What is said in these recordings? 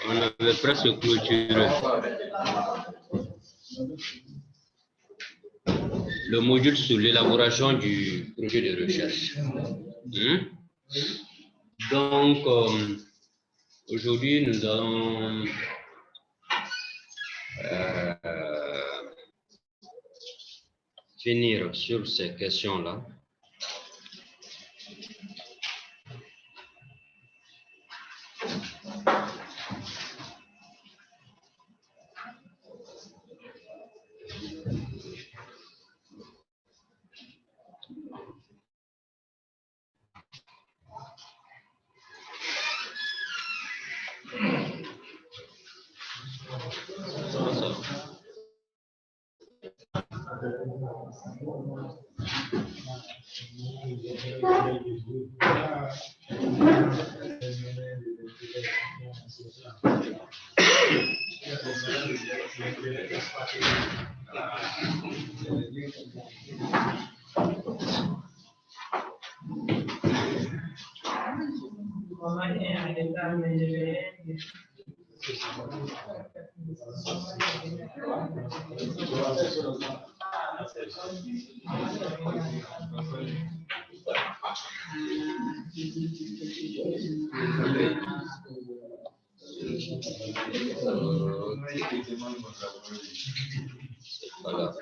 On avait presque clôturé. Le module sur l'élaboration du projet de recherche. Donc, aujourd'hui, nous allons finir sur ces questions-là. Voilà.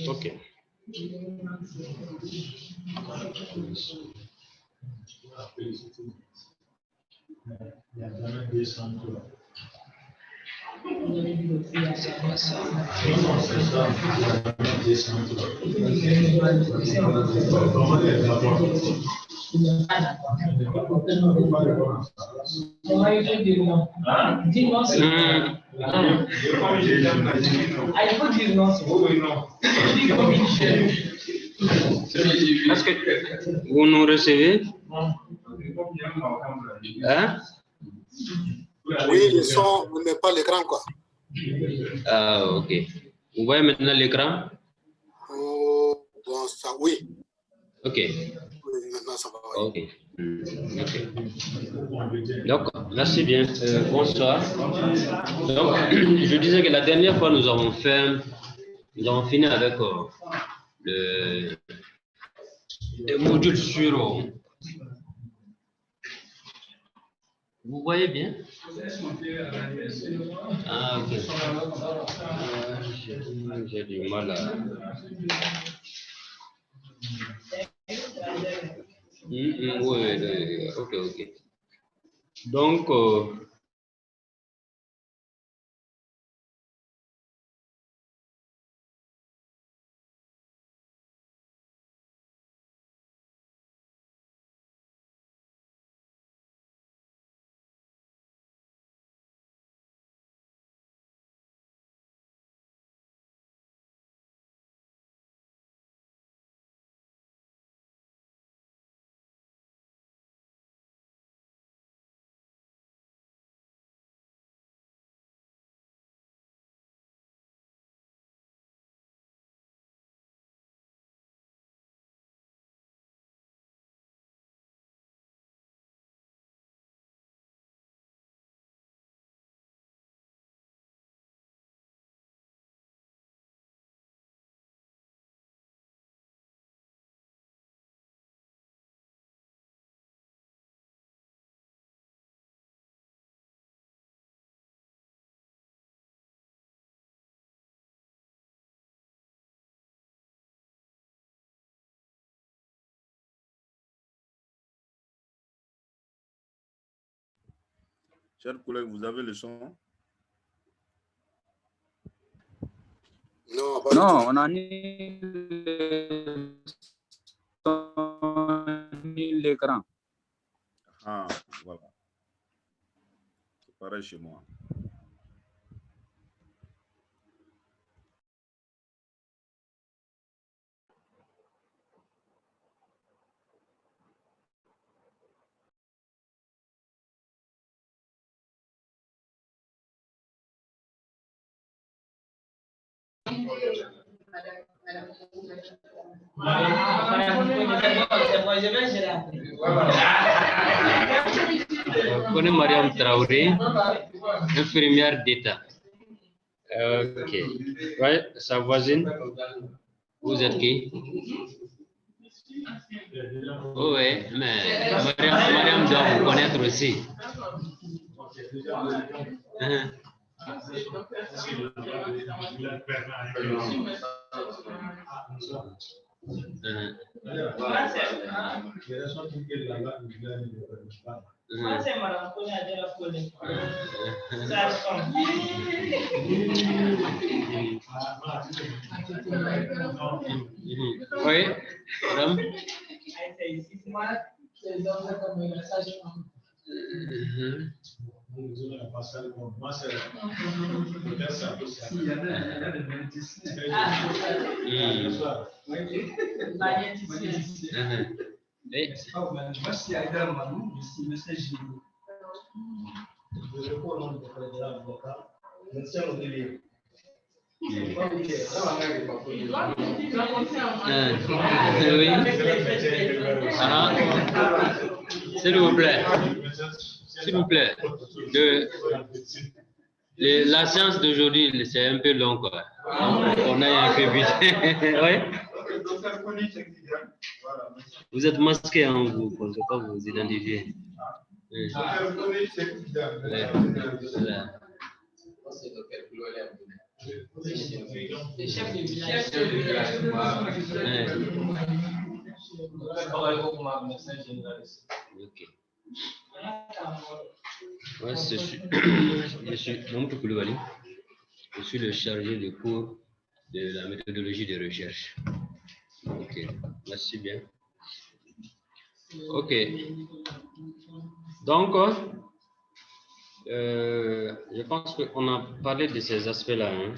Ok. C'est quoi ça? Est-ce que vous nous recevez? Hein? Oui, le son, on ne met pas l'écran, quoi. Ah, ok. Vous voyez maintenant l'écran? Oh, bon, ça, oui. Ok. Oui, maintenant, ça va. Oui. Ok. Ok. Donc, merci bien. Bonsoir. Donc, je disais que la dernière fois, nous avons fini avec le module sur. Vous voyez bien? Ah, ok. J'ai du mal à. Oui, ok. Donc, Chers collègues, vous avez le son? Non, pas Non, du tout. on a ni le son, ni l'écran. Ah, voilà. C'est pareil chez moi. Je connais Mariam Traoré, infirmière d'État. Ok. Ouais, sa voisine. Vous êtes qui? Oh, oui, mais Mariam doit vous connaître aussi. Oui, madame. Oui. S'il vous plaît. S'il vous plaît. La séance d'aujourd'hui, c'est un peu long, quoi. On a un peu vite. Oui. Vous êtes masqué, hein, vous ne pouvez pas vous identifier. Oui. Voilà. Ok. Moi, je suis Mamoudou Koulibaly. Je suis le chargé de cours de la méthodologie de recherche. Ok, merci bien. Ok. Donc, je pense qu'on a parlé de ces aspects-là. Hein.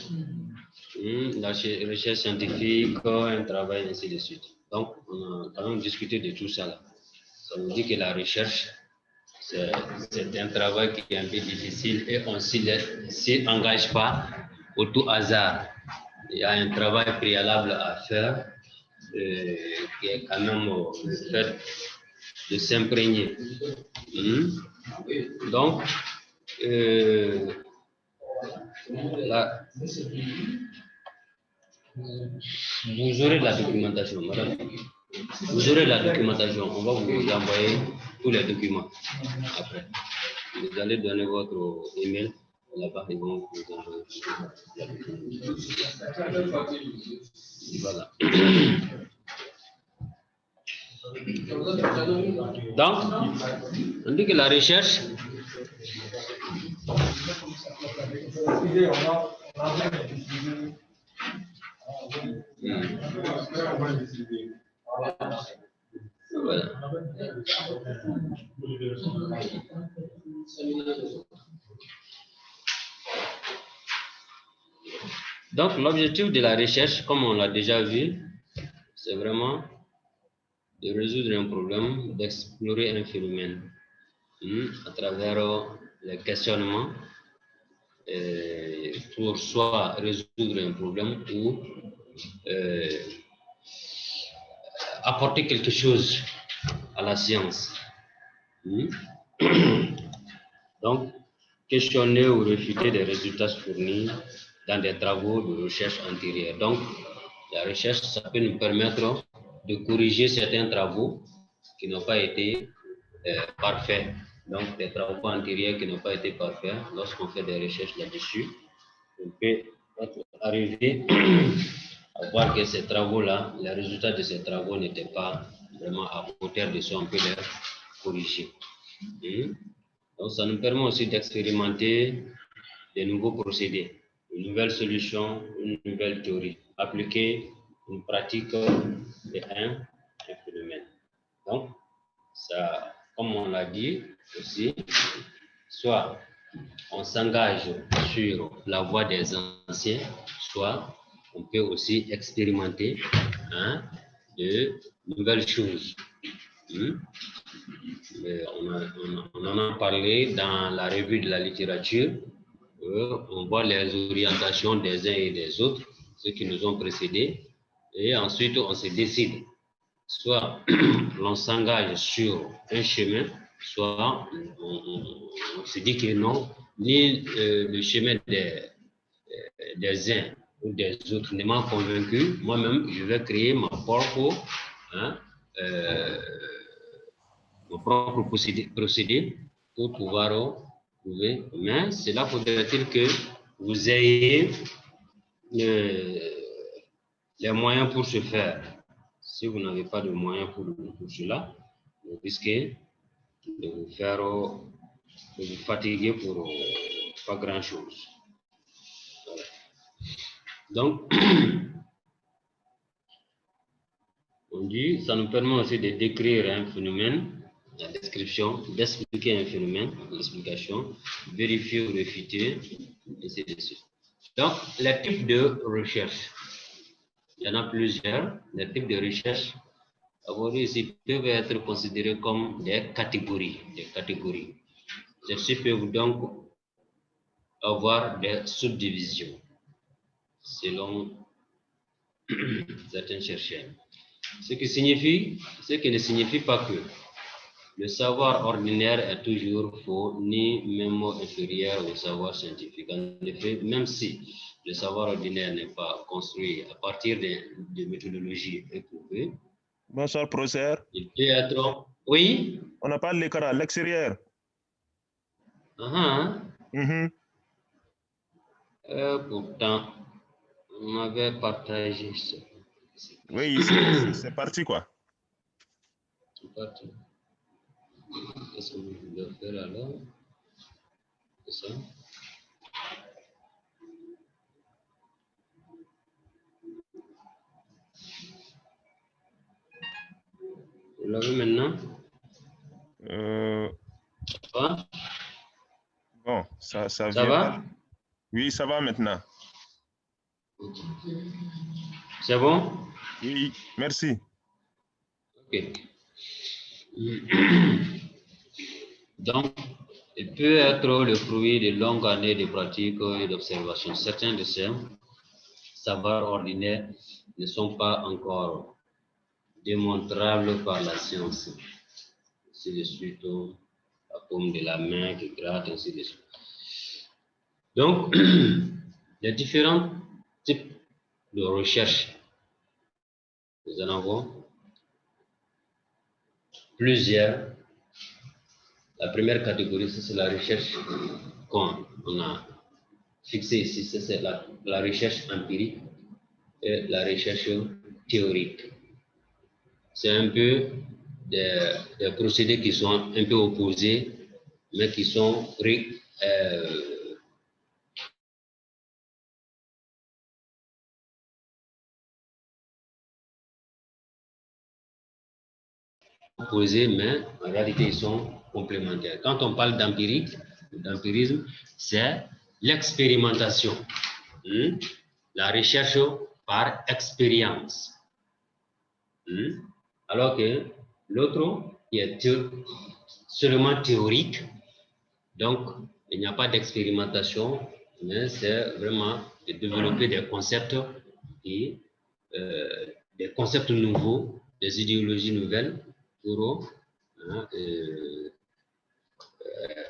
La recherche scientifique, un travail, ainsi de suite. Donc, on a quand même discuté de tout ça. Là. Ça nous dit que la recherche, c'est un travail qui est un peu difficile et on ne s'y engage pas au tout hasard. Il y a un travail préalable à faire qui est quand même le fait de s'imprégner. Donc, vous aurez la documentation, madame. Vous aurez la documentation. On va vous envoyer tous les documents après. Vous allez donner votre email là-bas, ils vont vous envoyer. Voilà. Donc, on dit que la recherche voilà. Donc, l'objectif de la recherche, comme on l'a déjà vu, c'est vraiment de résoudre un problème, d'explorer un phénomène à travers les questionnements pour soit résoudre un problème ou apporter quelque chose à la science. Donc, questionner ou réfuter des résultats fournis dans des travaux de recherche antérieurs. Donc, la recherche, ça peut nous permettre de corriger certains travaux qui n'ont pas été parfaits. Donc, des travaux antérieurs qui n'ont pas été parfaits, lorsqu'on fait des recherches là-dessus, on peut arriver à voir que ces travaux-là, les résultats de ces travaux n'étaient pas vraiment à hauteur de ce qu'on peut les corriger. Donc, ça nous permet aussi d'expérimenter des nouveaux procédés, une nouvelle solution, une nouvelle théorie, appliquer une pratique de un phénomène. Donc, ça, comme on l'a dit aussi, soit on s'engage sur la voie des anciens, soit on peut aussi expérimenter de nouvelles choses. On en a parlé dans la revue de la littérature. On voit les orientations des uns et des autres, ceux qui nous ont précédés, et ensuite on se décide. Soit l'on s'engage sur un chemin, soit on se dit que non, ni le chemin des uns ou des autres ne m'a convaincu. Moi-même, je vais créer mon propre procédé pour pouvoir trouver. Mais cela faudrait-il que vous ayez les moyens pour ce faire. Si vous n'avez pas de moyens pour cela, vous risquez de vous faire, de vous fatiguer pour pas grand-chose. Voilà. Donc, on dit, ça nous permet aussi de décrire un phénomène, la description, d'expliquer un phénomène, l'explication, vérifier ou réfuter, et ainsi de suite. Donc, les types de recherche. Il y en a plusieurs. Les types de recherche ici peuvent être considérés comme des catégories. Celles-ci peuvent donc avoir des subdivisions selon certains chercheurs. Ce qui ne signifie pas que le savoir ordinaire est toujours faux, ni même inférieur au savoir scientifique. En effet, même si le savoir ordinaire n'est pas construit à partir de méthodologies éprouvées, bonsoir, professeur. Il peut être... Oui? On n'a pas l'écran à l'extérieur. Pourtant, on avait partagé ça. Oui, c'est parti, quoi. C'est parti. Qu'est-ce que vous voulez faire alors? C'est ça? Vous l'avez maintenant? Ça va? Bon, ça Ça vient. va? Oui, ça va maintenant. C'est bon? Oui, merci. Ok. Donc, il peut être le fruit de longues années de pratique et d'observation. Certains de ces savoirs ordinaires ne sont pas encore démontrables par la science. Ainsi de suite, la paume de la main qui gratte, ainsi de suite. Donc, les différents types de recherche, nous en avons plusieurs. La première catégorie, c'est la recherche qu'on a fixée ici, c'est la recherche empirique et la recherche théorique. C'est un peu des procédés qui sont un peu opposés, mais qui sont opposés, mais en réalité, ils sont complémentaires. Quand on parle d'empirisme, c'est l'expérimentation, la recherche par expérience. Alors que l'autre, qui est seulement théorique, donc il n'y a pas d'expérimentation, mais c'est vraiment de développer des concepts des concepts nouveaux, des idéologies nouvelles pour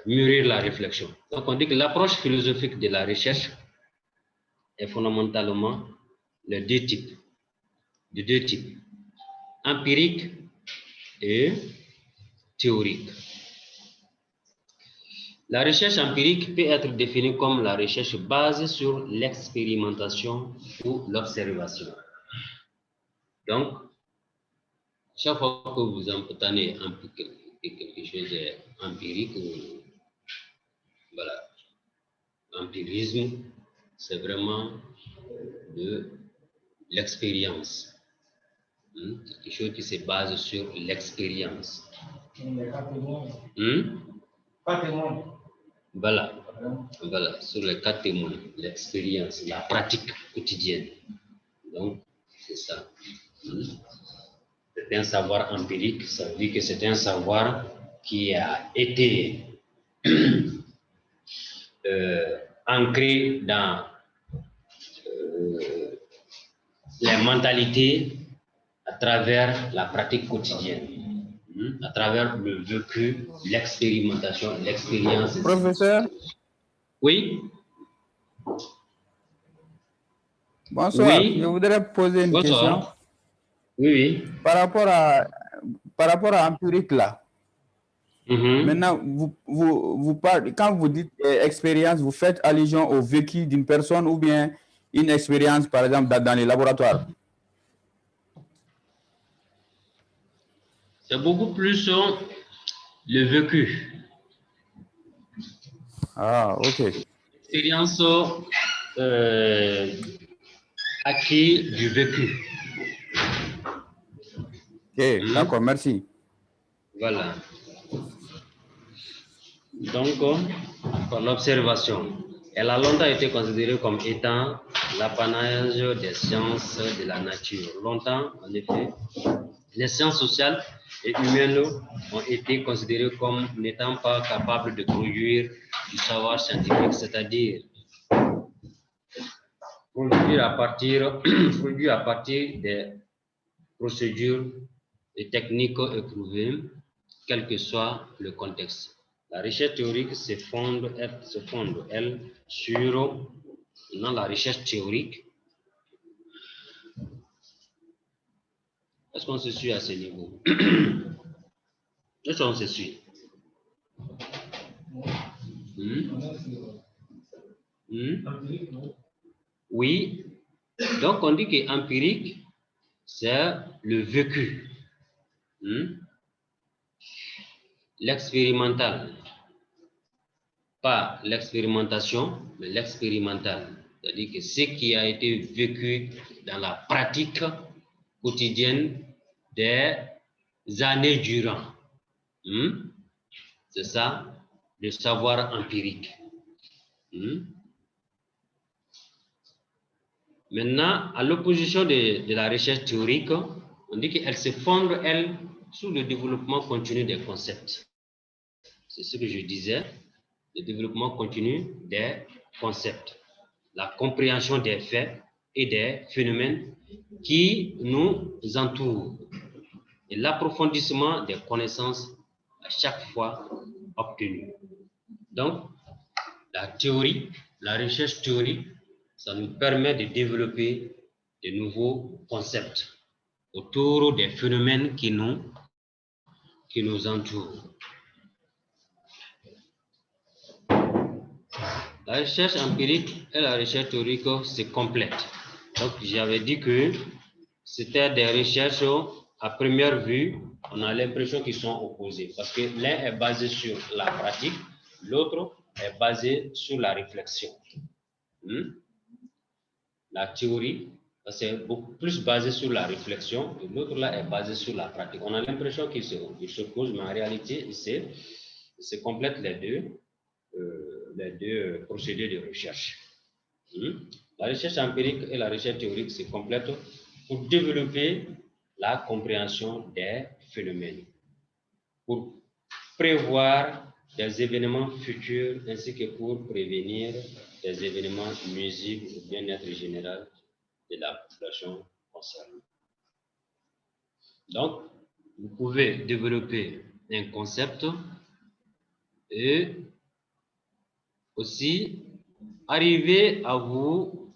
mûrir la réflexion. Donc on dit que l'approche philosophique de la recherche est fondamentalement de deux types, empirique et théorique. La recherche empirique peut être définie comme la recherche basée sur l'expérimentation ou l'observation. Donc, chaque fois que vous entendez quelque chose d'empirique ou Voilà. L'empirisme, c'est vraiment de l'expérience. Quelque chose qui se base sur l'expérience. Voilà. Voilà, sur les 4 témoins, l'expérience, la pratique quotidienne. Donc, c'est ça. C'est un savoir empirique, ça veut dire que c'est un savoir qui a été ancré dans les mentalités à travers la pratique quotidienne, à travers le vécu, l'expérimentation, l'expérience. Professeur, Oui, bonsoir. oui, Je voudrais poser une question bonsoir. Oui, oui. par rapport à empirique là. Maintenant, vous parlez, quand vous dites expérience, vous faites allusion au vécu d'une personne ou bien une expérience, par exemple, dans les laboratoires. C'est beaucoup plus le vécu. Ah, ok. L'expérience acquise du vécu. Ok, d'accord, merci. Voilà. Donc, par l'observation, elle a longtemps été considérée comme étant l'apanage des sciences de la nature. Longtemps, en effet, les sciences sociales et humaines ont été considérées comme n'étant pas capables de produire du savoir scientifique, c'est-à-dire produire à partir des procédures et techniques éprouvées, quel que soit le contexte. La recherche théorique se fonde, elle, sur la recherche théorique. Est-ce qu'on se suit à ce niveau? Est-ce qu'on se suit? Oui. Donc, on dit qu'empirique, c'est le vécu. L'expérimental. Pas l'expérimentation, mais l'expérimental. C'est-à-dire que ce qui a été vécu dans la pratique quotidienne des années durant. C'est ça, le savoir empirique. Maintenant, à l'opposition de la recherche théorique, on dit qu'elle se fonde, elle, sur le développement continu des concepts. C'est ce que je disais, le développement continu des concepts, la compréhension des faits et des phénomènes qui nous entourent et l'approfondissement des connaissances à chaque fois obtenues. Donc, la théorie, la recherche théorique, ça nous permet de développer de nouveaux concepts autour des phénomènes qui nous entourent. La recherche empirique et la recherche théorique se complètent. Donc, j'avais dit que c'était des recherches, à première vue, on a l'impression qu'ils sont opposés parce que l'un est basé sur la pratique, l'autre est basé sur la réflexion. La théorie, c'est beaucoup plus basé sur la réflexion et l'autre là est basé sur la pratique. On a l'impression qu'ils s'opposent, mais en réalité, ils se complètent les deux procédés de recherche. La recherche empirique et la recherche théorique se complètent pour développer la compréhension des phénomènes, pour prévoir des événements futurs ainsi que pour prévenir des événements nuisibles au bien-être général de la population concernée. Donc, vous pouvez développer un concept et aussi arriver à vous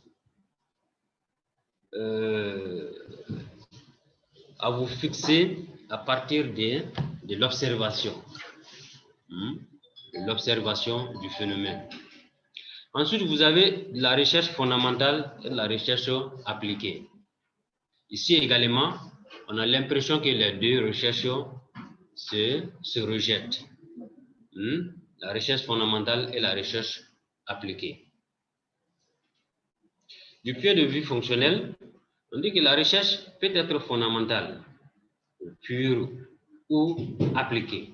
fixer à partir de l'observation, du phénomène. Ensuite, vous avez la recherche fondamentale et la recherche appliquée. Ici également, on a l'impression que les deux recherches se rejettent. la recherche fondamentale et la recherche appliquée. Du point de vue fonctionnel, on dit que la recherche peut être fondamentale, pure ou appliquée.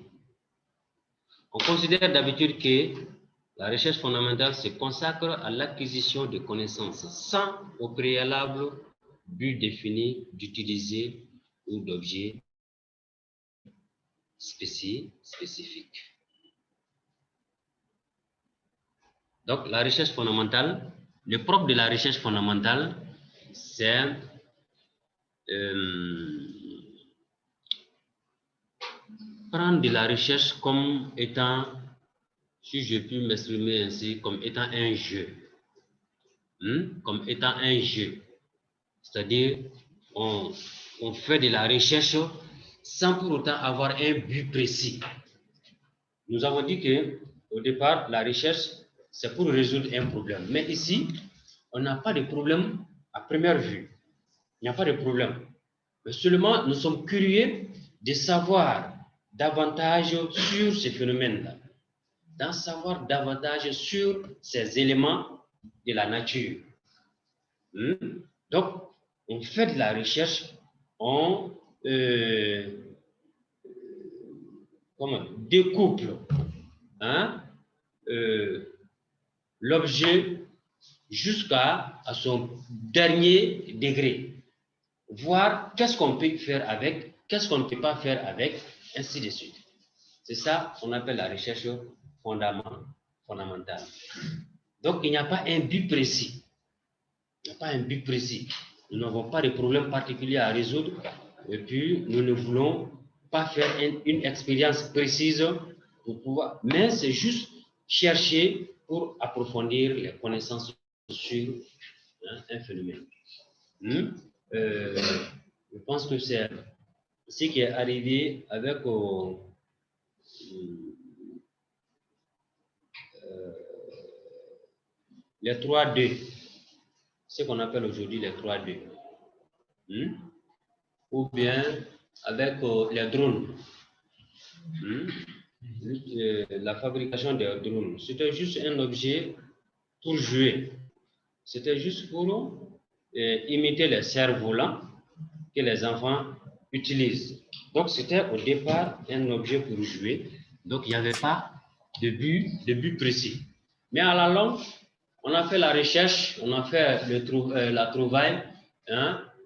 On considère d'habitude que la recherche fondamentale se consacre à l'acquisition de connaissances sans au préalable but défini d'utiliser ou d'objets spécifiques. Donc, la recherche fondamentale, le propre de la recherche fondamentale, c'est prendre de la recherche comme étant, si je puis m'exprimer ainsi, comme étant un jeu. Comme étant un jeu. C'est-à-dire, on fait de la recherche sans pour autant avoir un but précis. Nous avons dit que au départ, la recherche, c'est pour résoudre un problème. Mais ici, on n'a pas de problème à première vue. Il n'y a pas de problème. Mais seulement, nous sommes curieux de savoir davantage sur ces phénomènes-là, d'en savoir davantage sur ces éléments de la nature. Donc, on fait de la recherche, on découple l'objet jusqu'à son dernier degré. Voir qu'est-ce qu'on peut faire avec, qu'est-ce qu'on ne peut pas faire avec, ainsi de suite. C'est ça qu'on appelle la recherche fondamentale. Donc, il n'y a pas un but précis. Il n'y a pas un but précis. Nous n'avons pas de problème particulier à résoudre et puis nous ne voulons pas faire une expérience précise pour pouvoir, mais c'est juste chercher pour approfondir les connaissances sur un phénomène. Je pense que c'est ce qui est arrivé avec les 3D, ce qu'on appelle aujourd'hui les 3D, ou bien avec les drones, la fabrication des drones. C'était juste un objet pour jouer, c'était juste pour imiter les cerfs-volants que les enfants utilisent. Donc c'était au départ un objet pour jouer, donc il n'y avait pas de but précis. Mais à la longue, on a fait la recherche, on a fait la trouvaille,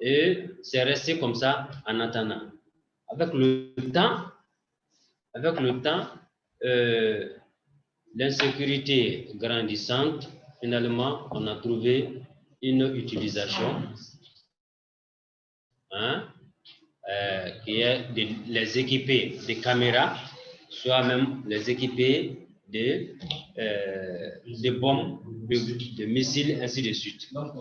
et c'est resté comme ça en attendant. Avec le temps, l'insécurité grandissante, finalement, on a trouvé une utilisation qui est de les équiper de caméras, soit même les équiper de bombes, de missiles, ainsi de suite. Donc,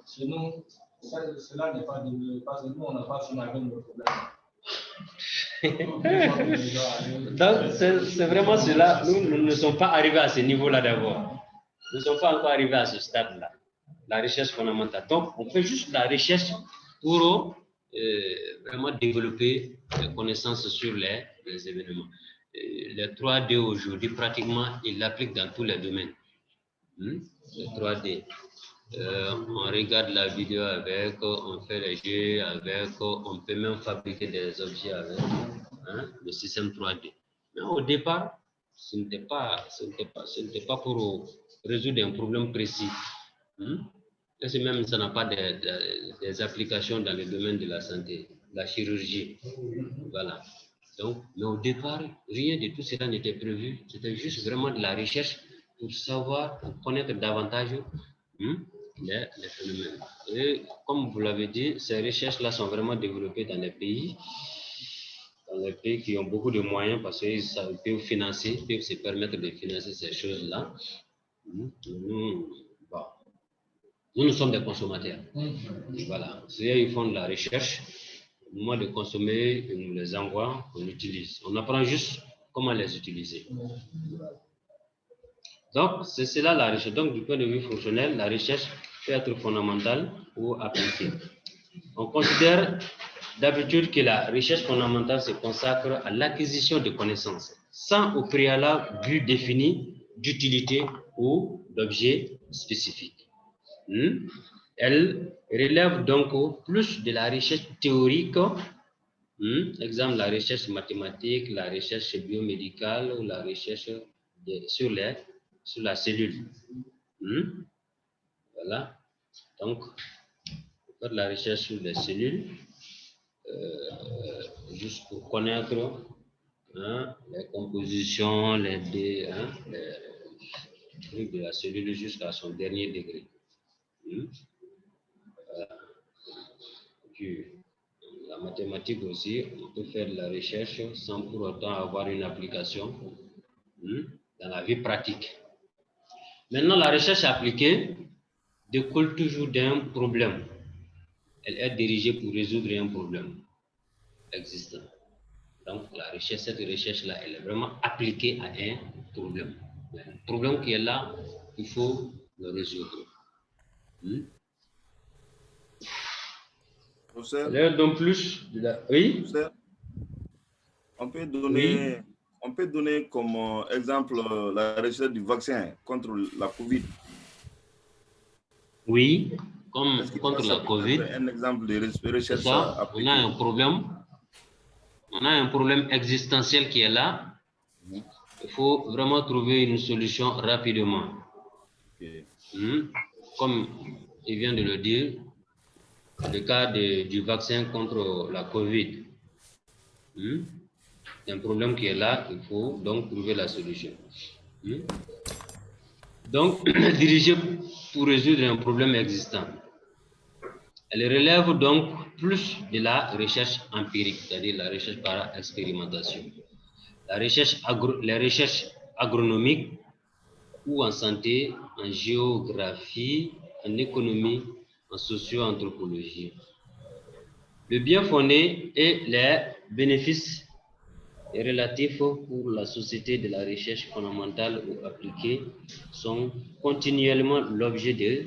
chez nous, cela n'est pas de parce que nous, on n'a pas ce même problème. Donc, c'est vraiment cela. Nous ne sommes pas arrivés à ce niveau-là d'abord. Nous ne sommes pas encore arrivés à ce stade-là. La recherche fondamentale. Donc, on fait juste la recherche pour vraiment développer les connaissances sur les événements. Les 3D aujourd'hui, pratiquement, ils l'appliquent dans tous les domaines. Les 3D. On regarde la vidéo avec, on fait les jeux avec, on peut même fabriquer des objets avec le système 3D. Mais au départ, ce n'était pas pour résoudre un problème précis. Et même ça n'a pas des applications dans le domaine de la santé, la chirurgie. Voilà. Donc, mais au départ, rien de tout cela n'était prévu. C'était juste vraiment de la recherche pour savoir, pour connaître davantage les phénomènes. Et comme vous l'avez dit, ces recherches-là sont vraiment développées dans les pays qui ont beaucoup de moyens parce qu'ils peuvent se permettre de financer ces choses-là. Nous sommes des consommateurs. Voilà. Ils font de la recherche. Au moment de consommer, ils nous les envoient, on utilise. On apprend juste comment les utiliser. Donc, c'est cela la recherche. Donc, du point de vue fonctionnel, la recherche peut être fondamentale ou appliquée. On considère d'habitude que la recherche fondamentale se consacre à l'acquisition de connaissances, sans au préalable but défini d'utilité ou d'objet spécifique. Elle relève donc plus de la recherche théorique, exemple la recherche mathématique, la recherche biomédicale ou la recherche sur la cellule. Voilà. Donc, faire de la recherche sur les cellules, juste pour connaître les compositions, les trucs de la cellule jusqu'à son dernier degré. Puis, la mathématique aussi, on peut faire de la recherche sans pour autant avoir une application dans la vie pratique. Maintenant, la recherche appliquée découle toujours d'un problème. Elle est dirigée pour résoudre un problème existant. Donc, cette recherche-là, elle est vraiment appliquée à un problème. Un problème qui est là, il faut le résoudre. Donc plus de la... Oui. On peut donner comme exemple la recherche du vaccin contre la COVID. Oui, comme contre la COVID. Un exemple de recherche. Ça, on a un problème. On a un problème existentiel qui est là. Il faut vraiment trouver une solution rapidement. Okay. Comme il vient de le dire, le cas du vaccin contre la COVID. C'est un problème qui est là, il faut donc trouver la solution. Donc, dirigée pour résoudre un problème existant. Elle relève donc plus de la recherche empirique, c'est-à-dire la recherche par expérimentation. Les recherches agronomiques ou en santé, en géographie, en économie, en socio-anthropologie. Le bien fondé et les bénéfices relatifs pour la société de la recherche fondamentale ou appliquée sont continuellement l'objet de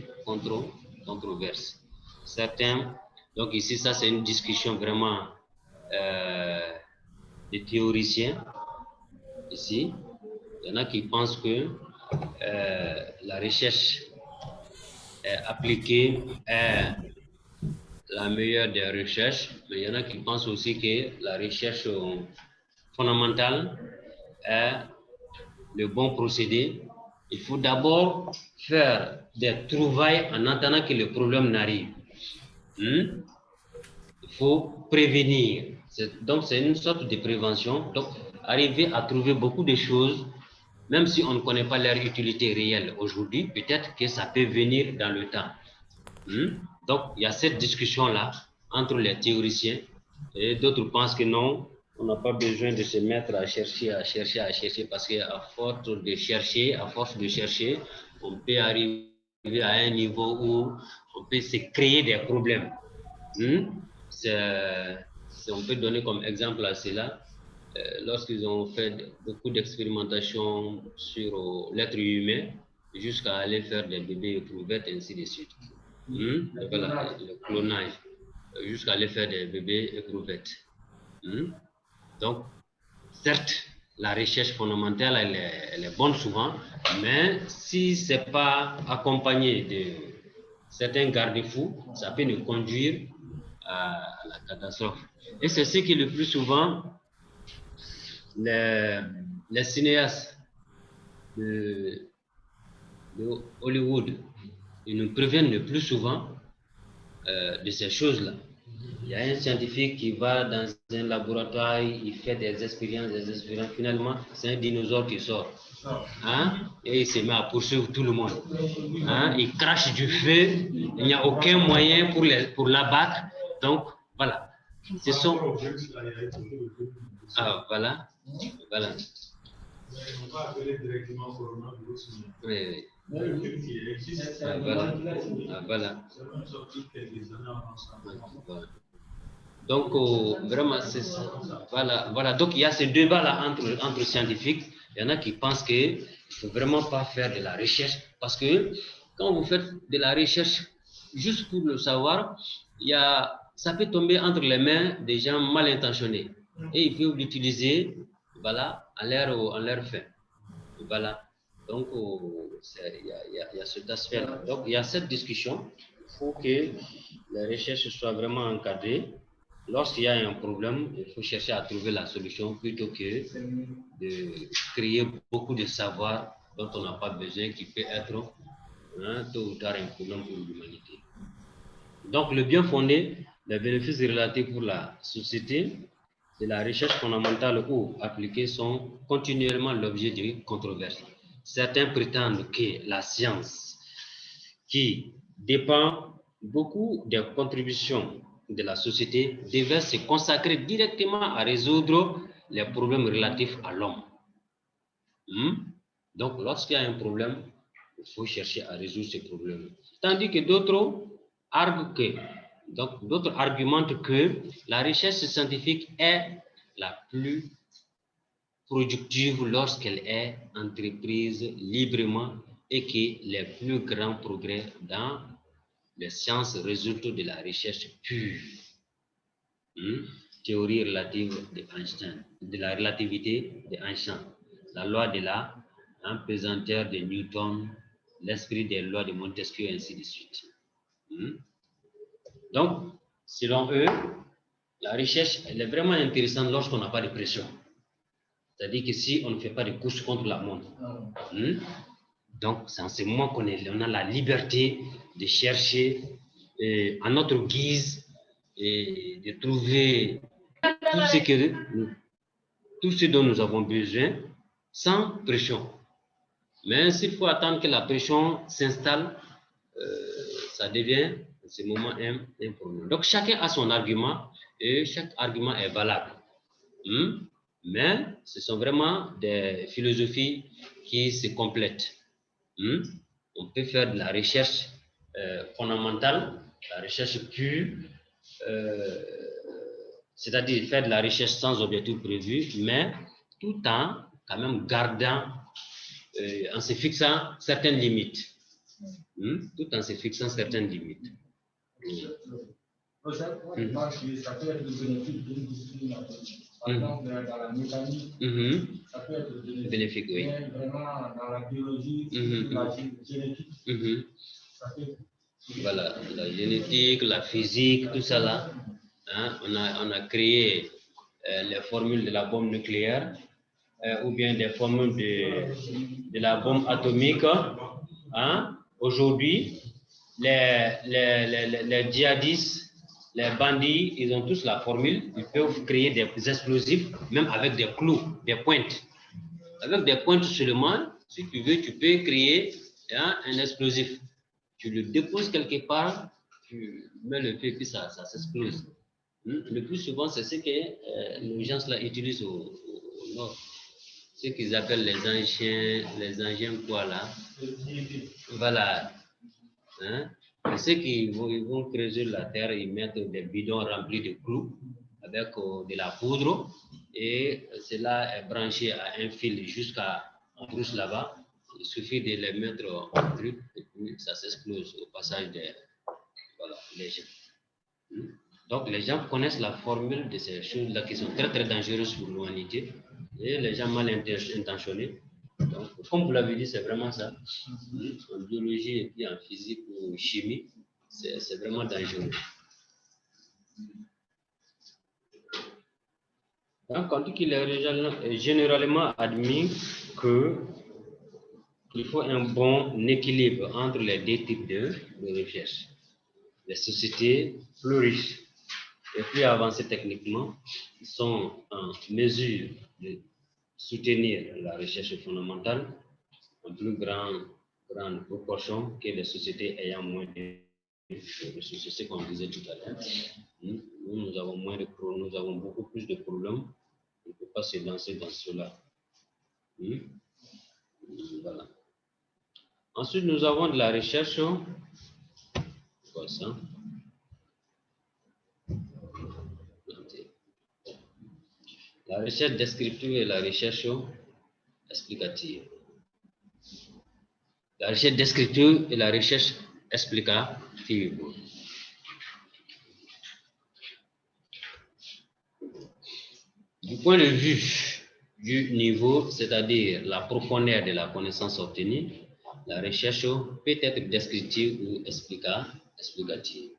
controverses. Certains, donc ici, ça c'est une discussion vraiment des théoriciens. Ici, il y en a qui pensent que la recherche appliquée est la meilleure des recherches, mais il y en a qui pensent aussi que la recherche fondamentale est le bon procédé. Il faut d'abord faire des trouvailles en attendant que le problème n'arrive. Il faut prévenir. Donc, c'est une sorte de prévention. Donc, arriver à trouver beaucoup de choses, même si on ne connaît pas leur utilité réelle aujourd'hui, peut-être que ça peut venir dans le temps. Donc, il y a cette discussion-là entre les théoriciens et d'autres pensent que non, on n'a pas besoin de se mettre à chercher, parce qu'à force de chercher, on peut arriver à un niveau où on peut se créer des problèmes. On peut donner comme exemple à cela, lorsqu'ils ont fait beaucoup d'expérimentations sur l'être humain, jusqu'à aller faire des bébés éprouvettes, ainsi de suite. Voilà, le clonage, jusqu'à aller faire des bébés éprouvettes. Donc, certes, la recherche fondamentale, elle est bonne souvent, mais si ce n'est pas accompagné de certains garde-fous, ça peut nous conduire à la catastrophe. Et c'est ce qui, le plus souvent, les cinéastes de Hollywood, ils nous préviennent le plus souvent de ces choses-là. Il y a un scientifique qui va dans un laboratoire, il fait des expériences, finalement, c'est un dinosaure qui sort. Et il se met à poursuivre tout le monde. Il crache du feu, il n'y a aucun moyen pour l'abattre. Donc, voilà. Ce sont... voilà. On va appeler directement coronavirus. Oui. Voilà. Donc, vraiment, c'est ça. Voilà. Donc, il y a ce débat-là entre scientifiques. Il y en a qui pensent qu'il ne faut vraiment pas faire de la recherche. Parce que quand vous faites de la recherche juste pour le savoir, il y a ça peut tomber entre les mains des gens mal intentionnés. Et ils peuvent l'utiliser, voilà, à leur fin. Voilà. Donc, il y a cet aspect-là. Donc, il y a cette discussion. Il faut que les recherches soient vraiment encadrées. Lorsqu'il y a un problème, il faut chercher à trouver la solution plutôt que de créer beaucoup de savoir dont on n'a pas besoin, qui peut être tôt ou tard un problème pour l'humanité. Donc, le bien fondé, les bénéfices relatifs pour la société de la recherche fondamentale ou appliquée sont continuellement l'objet de controverses. Certains prétendent que la science, qui dépend beaucoup des contributions de la société, devrait se consacrer directement à résoudre les problèmes relatifs à l'homme. Donc, lorsqu'il y a un problème, il faut chercher à résoudre ces problèmes. Tandis que d'autres argumentent que la recherche scientifique est la plus productive lorsqu'elle est entreprise librement et que les plus grands progrès dans les sciences résultent de la recherche pure. Théorie relative d'Einstein, de la relativité d'Einstein, la loi de la pesanteur de Newton, l'esprit des lois de Montesquieu, et ainsi de suite. Donc, selon eux, la recherche, elle est vraiment intéressante lorsqu'on n'a pas de pression. C'est-à-dire que si on ne fait pas de course contre la montre, donc c'est en ce moment qu'on a la liberté de chercher à notre guise et de trouver tout ce dont nous avons besoin sans pression. Mais s'il faut attendre que la pression s'installe, ça devient en ce moment un problème. Donc chacun a son argument et chaque argument est valable. Mais ce sont vraiment des philosophies qui se complètent. On peut faire de la recherche fondamentale, la recherche pure, c'est-à-dire faire de la recherche sans objectif prévu, mais tout en quand même gardant, en se fixant certaines limites. Tout en se fixant certaines limites. Ça peut être bénéfique d'une discipline. Par exemple, dans la mécanique, ça peut être bénéfique. Oui. Mais vraiment, dans la biologie, la génétique, ça peut. Voilà, la génétique, la physique, tout ça là. On a créé les formules de la bombe nucléaire ou bien des formules de la bombe atomique. Aujourd'hui, les djihadistes, les bandits, ils ont tous la formule. Ils peuvent créer des explosifs, même avec des clous, des pointes. Avec des pointes seulement, si tu veux, tu peux créer un explosif. Tu le déposes quelque part, tu mets le feu et puis ça s'explose. Le plus souvent, c'est ce que les gens là utilisent au nord. Ce qu'ils appellent les engins quoi là. Voilà. C'est qu'ils vont creuser la terre, ils mettent des bidons remplis de clous avec de la poudre et cela est branché à un fil jusqu'à la brousse là-bas. Il suffit de les mettre en truc et puis ça s'explose au passage des gens. Donc les gens connaissent la formule de ces choses-là qui sont très très dangereuses pour l'humanité et les gens mal intentionnés. Donc, comme vous l'avez dit, c'est vraiment ça. En biologie et puis en physique ou chimie, c'est vraiment dangereux. Donc, on dit qu'il est généralement admis qu'il faut un bon équilibre entre les deux types de recherche. Les sociétés plus riches et plus avancées techniquement sont en mesure de soutenir la recherche fondamentale en plus grande proportion que les sociétés ayant moins de ressources. C'est ce qu'on disait tout à l'heure. Nous avons nous avons beaucoup plus de problèmes. On ne peut pas se lancer dans cela. Voilà. Ensuite, nous avons de la recherche. Quoi ça? La recherche descriptive et la recherche explicative. La recherche descriptive et la recherche explicative. point de vue du niveau, c'est-à-dire la profondeur de la connaissance obtenue, la recherche peut être descriptive ou explicative.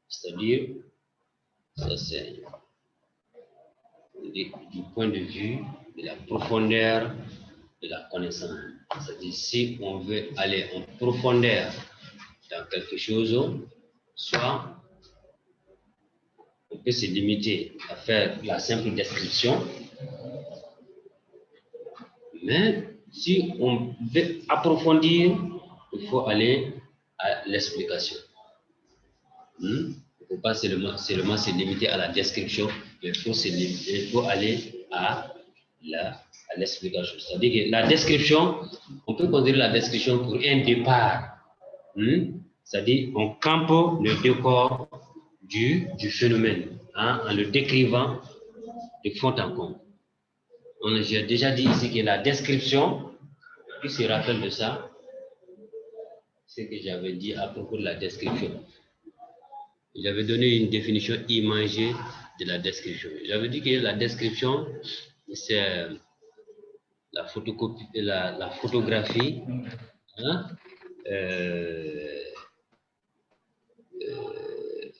C'est-à-dire, ça c'est du point de vue de la profondeur de la connaissance. C'est-à-dire, si on veut aller en profondeur dans quelque chose, soit on peut se limiter à faire la simple description, mais si on veut approfondir, il faut aller à l'explication. Il ne faut pas seulement se limiter à la description, mais il faut aller à l'explication. C'est-à-dire que la description, on peut considérer la description pour un départ. C'est-à-dire qu'on campe le décor du phénomène, en le décrivant de fond en comble. J'ai déjà dit ici que la description, qui se rappelle de ça, c'est ce que j'avais dit à propos de la description. J'avais donné une définition imagée de la description. J'avais dit que la description, c'est la photographie,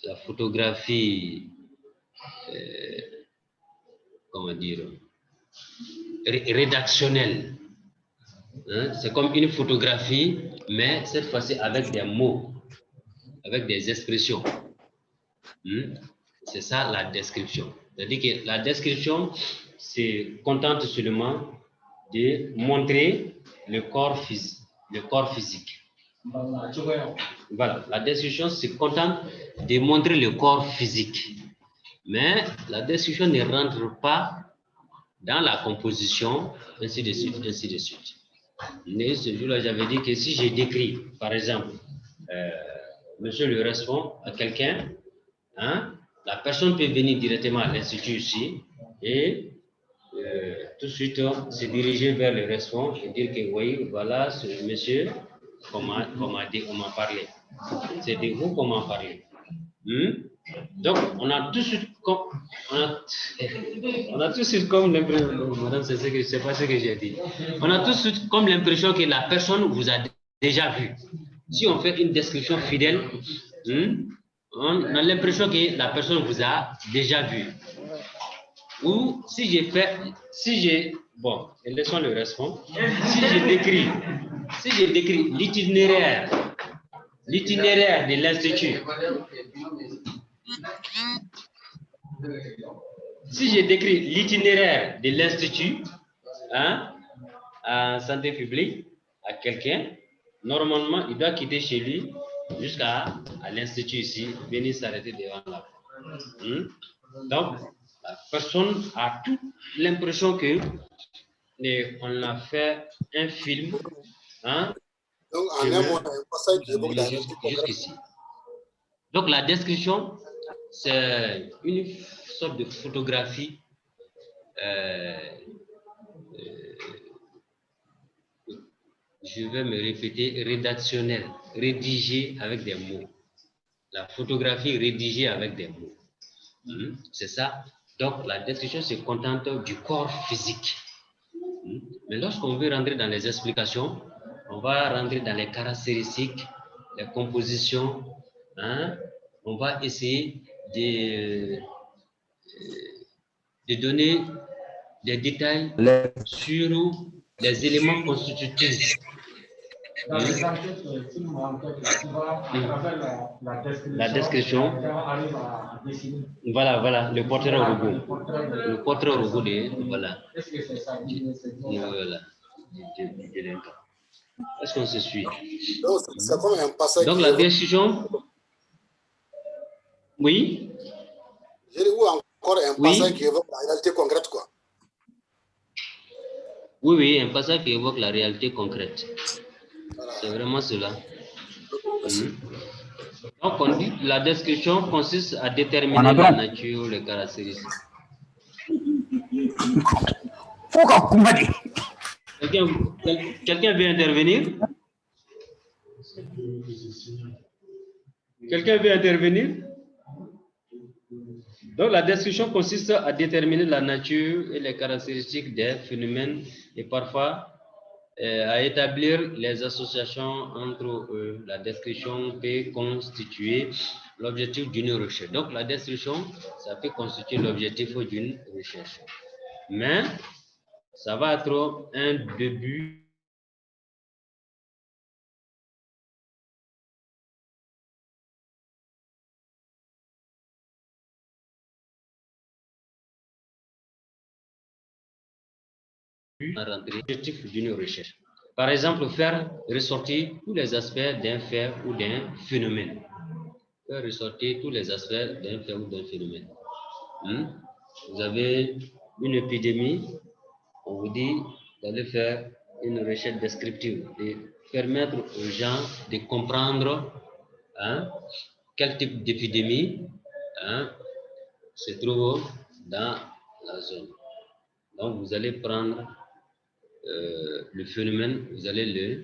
la photographie, comment dire, rédactionnelle. C'est comme une photographie, mais cette fois-ci avec des mots, avec des expressions. C'est ça la description. C'est-à-dire que la description se contente seulement de montrer le corps physique. Voilà, la description se contente de montrer le corps physique. Mais la description ne rentre pas dans la composition, ainsi de suite, ainsi de suite. Mais ce jour-là, j'avais dit que si j'ai décrit, par exemple, monsieur le responsable à quelqu'un, la personne peut venir directement à l'institut ici et tout de suite se diriger vers le responsable et dire que oui, voilà ce monsieur qu'on m'a parlé. C'est de vous qu'on m'a parlé. Donc, on a tout de suite comme l'impression, madame, c'est pas ce que j'ai dit. On a tout de suite comme l'impression que la personne vous a déjà vu. Si on fait une description fidèle, on a l'impression que la personne vous a déjà vu. Ou si j'ai, bon, laissons le responsable. Si j'ai décrit l'itinéraire de l'institut, si j'ai décrit l'itinéraire de l'institut en santé publique à quelqu'un, normalement, il doit quitter chez lui jusqu'à l'institut ici, venir s'arrêter devant la porte. Donc, la personne a toute l'impression que on a fait un film. Donc, en un mot, un passage qui évoque la réalité jusqu'ici. Donc, la description, c'est une sorte de photographie je vais me répéter, rédactionnelle, rédigée avec des mots. La photographie rédigée avec des mots. C'est ça. Donc, la description se contente du corps physique. Mais lorsqu'on veut rentrer dans les explications, on va rentrer dans les caractéristiques, les compositions. On va essayer de donner des détails sur les éléments constitutifs. La description. Voilà, le portrait au robot. Le portrait au robot voilà. Est-ce qu'on se suit? C'est comme un passage. Donc la description. Oui. J'ai dit, ou encore un passage qui évoque la réalité concrète, quoi. Oui, un passage qui évoque la réalité concrète. Voilà. C'est vraiment cela. Donc, on dit la description consiste à déterminer la nature, les caractéristiques. Quelqu'un veut intervenir? Quelqu'un veut intervenir? Donc, la description consiste à déterminer la nature et les caractéristiques des phénomènes et parfois à établir les associations entre eux. La description peut constituer l'objectif d'une recherche. Donc, la description, ça peut constituer l'objectif d'une recherche. Mais, ça va être un début l'objectif d'une recherche. Par exemple, faire ressortir tous les aspects d'un fait ou d'un phénomène. Faire ressortir tous les aspects d'un fait ou d'un phénomène. Vous avez une épidémie, on vous dit d'aller faire une recherche descriptive, de permettre aux gens de comprendre quel type d'épidémie se trouve dans la zone. Donc, vous allez prendre le phénomène, vous allez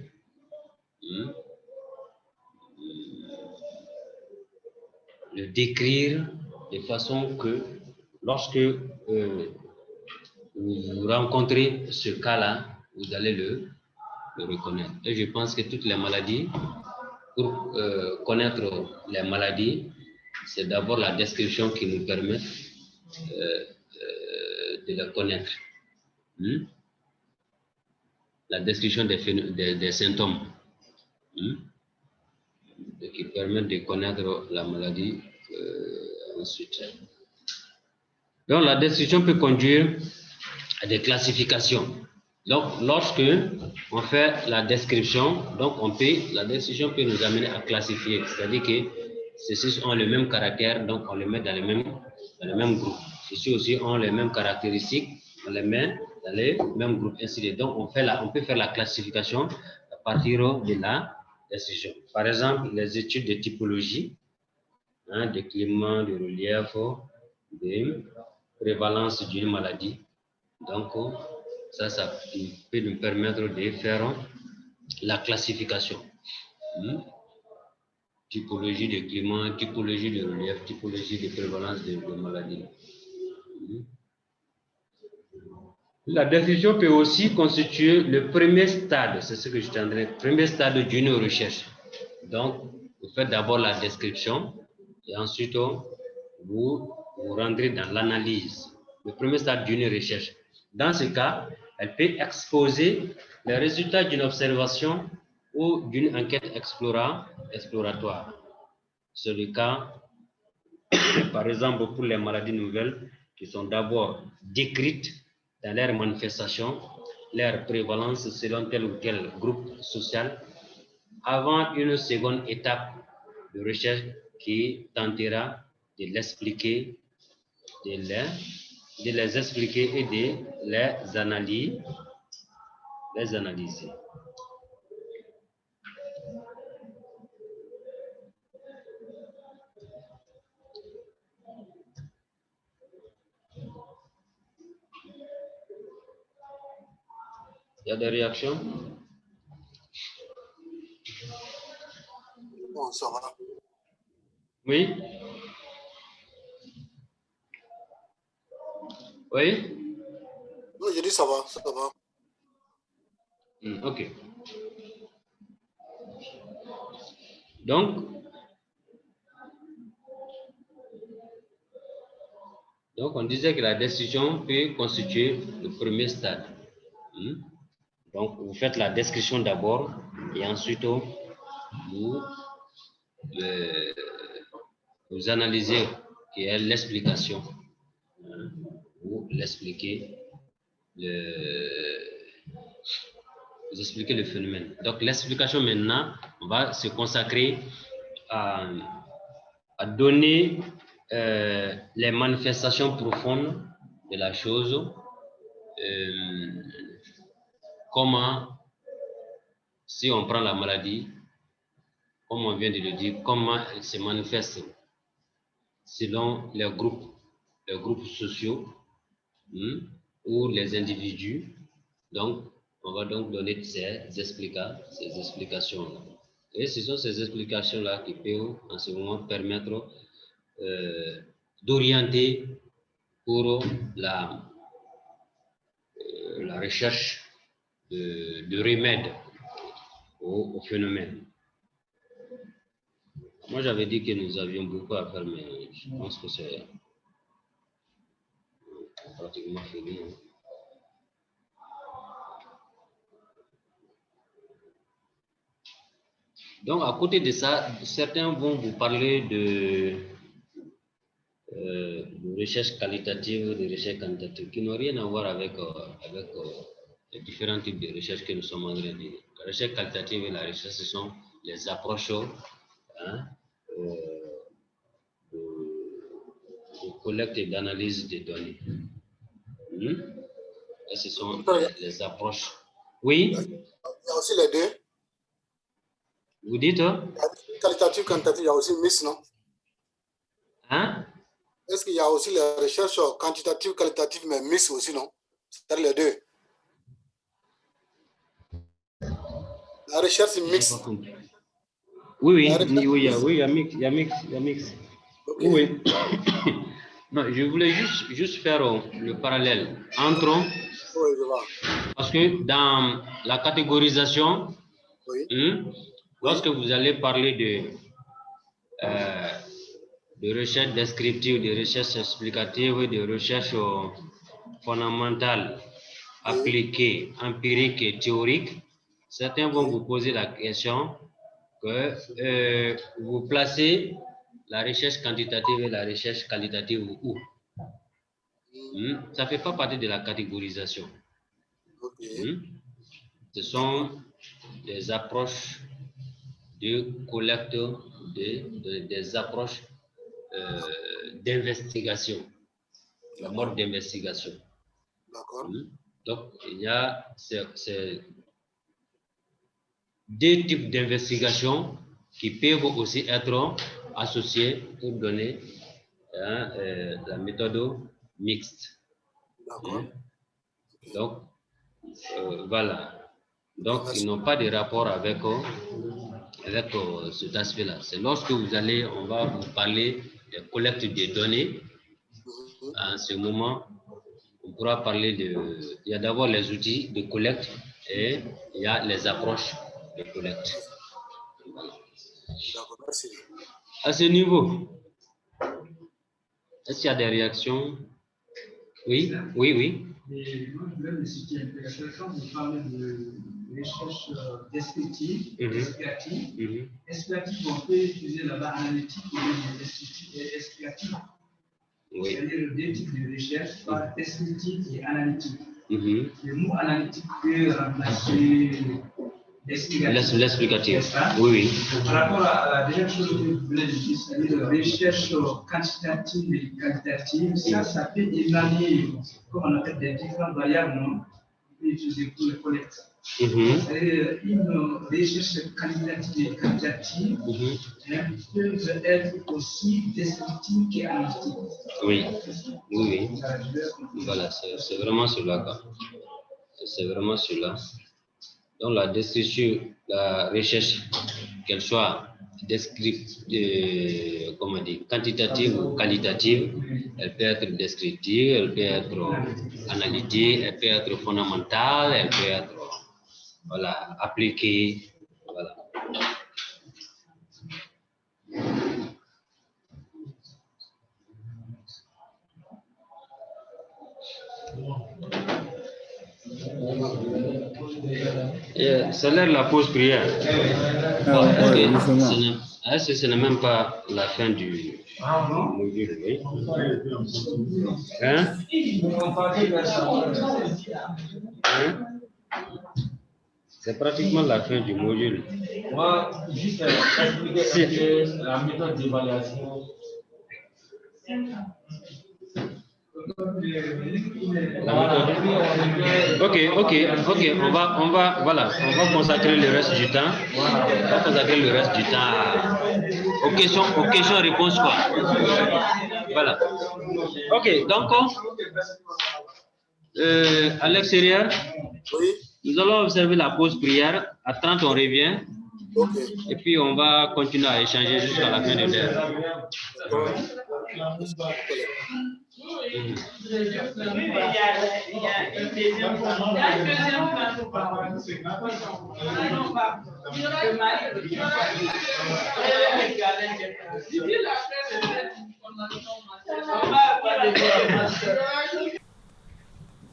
le décrire de façon que lorsque vous rencontrez ce cas-là, vous allez le reconnaître. Et je pense que toutes les maladies, pour connaître les maladies, c'est d'abord la description qui nous permet de les connaître. La description des symptômes qui permettent de connaître la maladie ensuite. Donc, la description peut conduire à des classifications. Donc, lorsque on fait la description, donc la description peut nous amener à classifier. C'est-à-dire que ceux-ci ont le même caractère, donc on les met dans le même groupe. Ceux-ci aussi ont les mêmes caractéristiques, on les met dans les mêmes groupes. Ainsi de suite. Donc, on peut faire la classification à partir de la description. Par exemple, les études de typologie, de climat, de relief, de prévalence d'une maladie. Donc, ça peut nous permettre de faire la classification. Typologie de climat, typologie de relief, typologie de prévalence de maladies. La description peut aussi constituer le premier stade, c'est ce que je t'entendais, le premier stade d'une recherche. Donc, vous faites d'abord la description et ensuite vous rentrez dans l'analyse. Le premier stade d'une recherche. Dans ce cas, elle peut exposer les résultats d'une observation ou d'une enquête exploratoire. C'est le cas, par exemple, pour les maladies nouvelles qui sont d'abord décrites dans leurs manifestations, leur prévalence selon tel ou tel groupe social, avant une seconde étape de recherche qui tentera de l'expliquer, de les expliquer et de les analyser. Il y a des réactions? Bon, ça va. Oui? Oui? Non, j'ai dit ça va, ça va. Ok. Donc, on disait que la décision peut constituer le premier stade. Donc, vous faites la description d'abord et ensuite vous analysez qui est l'explication. Vous l'expliquez. Vous expliquez le phénomène. Donc, l'explication maintenant, on va se consacrer à donner les manifestations profondes de la chose, comment, si on prend la maladie, comme on vient de le dire, comment elle se manifeste selon les groupes sociaux ou les individus. Donc, on va donc donner ces explications-là. Et ce sont ces explications-là qui peuvent en ce moment permettre d'orienter pour la recherche de remèdes au phénomène. Moi, j'avais dit que nous avions beaucoup à faire, mais je pense que c'est pratiquement fini. Donc, à côté de ça, certains vont vous parler de recherche qualitative, de recherche quantitative, qui n'ont rien à voir avec les différents types de recherche que nous sommes en train de dire. La recherche qualitative et la recherche, ce sont les approches de collecte et d'analyse des données. Et ce sont les approches. Oui? Il y a aussi les deux. Vous dites? Qualitative, quantitative, il y a aussi mix, non? Hein? Est-ce qu'il y a aussi les recherches quantitatives, qualitatives, mais mix aussi, non? C'est-à-dire les deux. La recherche, c'est mix. Oui, il y a mix. Okay. Oui. Non, je voulais juste faire le parallèle entre... Oui, je vois. Parce que dans la catégorisation, lorsque vous allez parler de recherche descriptive, de recherche explicative, de recherche fondamentale, appliquée, empirique et théorique, certains vont vous poser la question que vous placez la recherche quantitative et la recherche qualitative où? Ça ne fait pas partie de la catégorisation. Ce sont des approches de collecte, des approches d'investigation, la mode d'investigation. D'accord. Donc, il y a deux types d'investigation qui peuvent aussi être associés pour donner la méthode mixte. D'accord. Donc, voilà. Donc, ils n'ont pas de rapport avec cet aspect-là. C'est lorsque on va vous parler de collecte des données. En ce moment, on pourra parler il y a d'abord les outils de collecte et il y a les approches de collecte. Voilà. D'accord, merci. À ce niveau, est-ce qu'il y a des réactions? Oui. Et moi, je voulais me citer un peu. Quand vous parlez de recherche descriptive, explicative, explicative, on peut utiliser là-bas analytique et explicative. Oui. C'est-à-dire deux types de recherche, descriptive et analytique. Le mot analytique peut remplacer l'explicatif. Oui. Par rapport à la deuxième chose que je voulais dire, c'est-à-dire la recherche quantitative et qualitative, ça peut émaner, comme on appelle, des différentes variables, non? On peut utiliser pour les collectes. C'est-à-dire une recherche qualitative et quantitative peut être aussi descriptive qu'analytique. Oui. Voilà, c'est vraiment cela. C'est vraiment cela. Donc la description, la recherche, qu'elle soit quantitative ou qualitative, elle peut être descriptive, elle peut être analytique, elle peut être fondamentale, elle peut être appliquée. Voilà. C'est l'heure de la pause prière. Ce n'est même pas la fin du module. Oui. Hein? C'est pratiquement la fin du module. Moi, juste expliquer la méthode d'évaluation. Ok. On va consacrer le reste du temps. Aux questions-réponses, quoi. Voilà. Ok, donc, à l'extérieur, nous allons observer la pause prière. À 30, on revient. Et puis, on va continuer à échanger jusqu'à la fin de l'heure.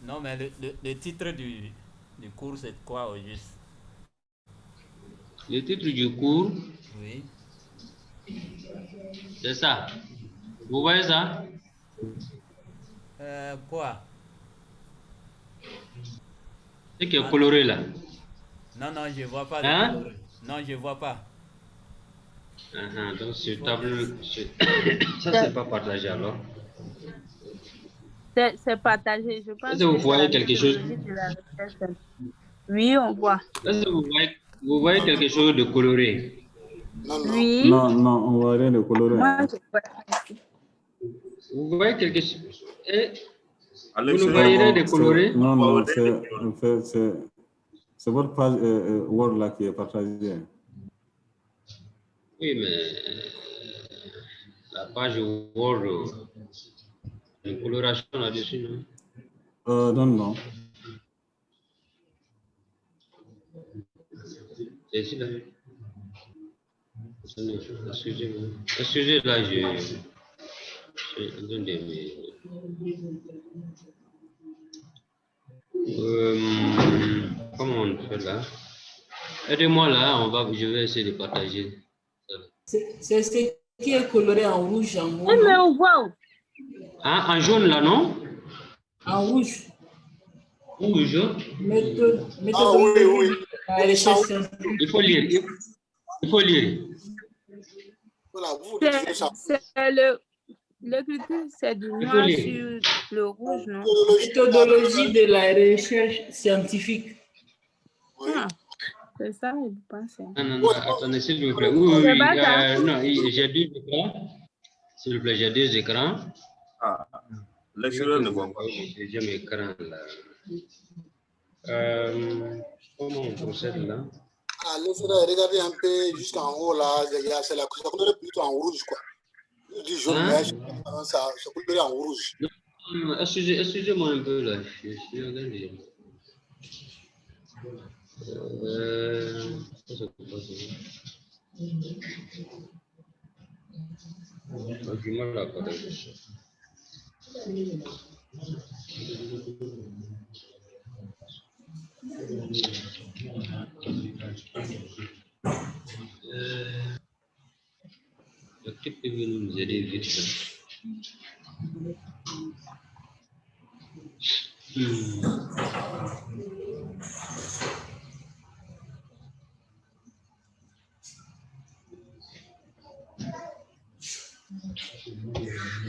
Non, mais le titre du cours, c'est quoi au juste? Le titre du cours, oui, c'est ça. Vous voyez ça? Quoi? C'est qui est coloré là. Non, non, je ne vois pas. Hein? Non, je ne vois pas. Donc, sur table, ça, c'est pas partagé alors. C'est partagé, je pense. Est-ce que vous voyez quelque chose? Oui, on voit. Est-ce que vous voyez quelque chose de coloré? Non. Oui. Non, on voit rien de coloré. Moi, je vois. Vous voyez quelque chose? Vous ne Alex, voyez rien de coloré? Non, c'est votre page Word là qui est partagée. Oui, mais la page Word, une coloration là-dessus, non? Non. C'est ici là. Excusez-moi. Excusez, là, j'ai un de mes... comment on fait là? Aidez-moi là, je vais essayer de partager. C'est ce qui est coloré en rouge, en jaune. Mais on voit. Hein, en jaune là, non? En rouge. Rouge? Oui. Il faut lire. Il faut lire. Voilà, vous c'est le critère, c'est du noir sur le rouge, non? Méthodologie de la recherche scientifique. Oui. C'est ça, je pense. Non, attendez, s'il vous plaît. Oui. Non, j'ai deux écrans. S'il vous plaît, j'ai deux écrans. Ah, lectureur ne voit pas. Deuxième écran là. Comment on procède là? Regardez un peu jusqu'en haut là, c'est la couleur plutôt en rouge quoi. Du jaune, mais ça couleur en rouge. Non, excusez-moi un peu là. Je suis en train de... L'équipe est venue nous aider vite.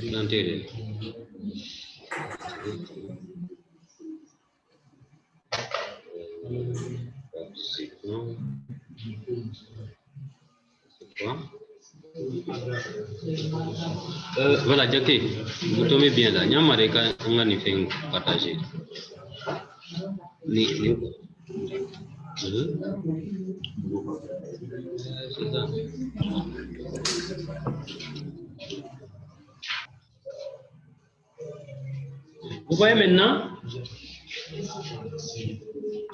L'intérêt. C'est quoi? Voilà, Jackie, vous tombez bien là. Nyamareka, on a fait partager. C'est ça. Vous voyez maintenant?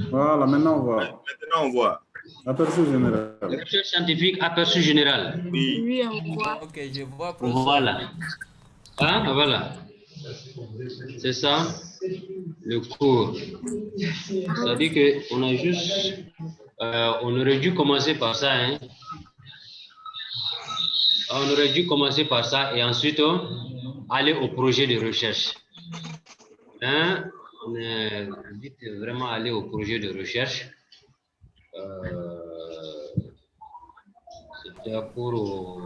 Voilà, maintenant on voit. Maintenant on voit. Aperçu général. Recherche scientifique, aperçu général. Oui, on voit. Ok, je vois. Voilà. Ah, voilà. C'est ça, le cours. C'est-à-dire qu'on a juste... on aurait dû commencer par ça, hein. On aurait dû commencer par ça et ensuite aller au projet de recherche. Hein? On est vite vraiment allé au projet de recherche. C'était pour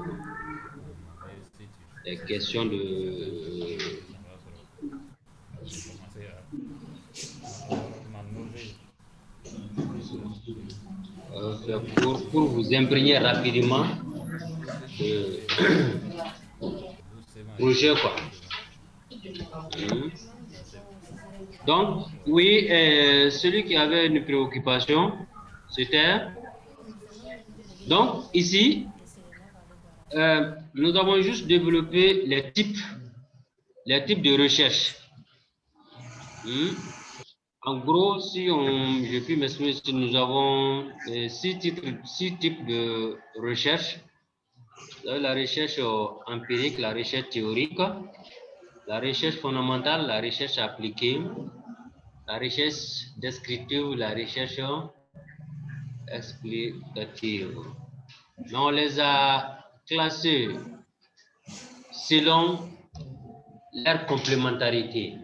les questions de... pour vous imprégner rapidement projet quoi. Donc, oui, celui qui avait une préoccupation, c'était... Donc, ici, Nous avons juste développé les types de recherche. En gros, si je puis m'exprimer, si nous avons 6 types de recherche. La recherche empirique, la recherche théorique, la recherche fondamentale, la recherche appliquée, la recherche descriptive, la recherche explicative. Mais on les a classés selon leur complémentarité.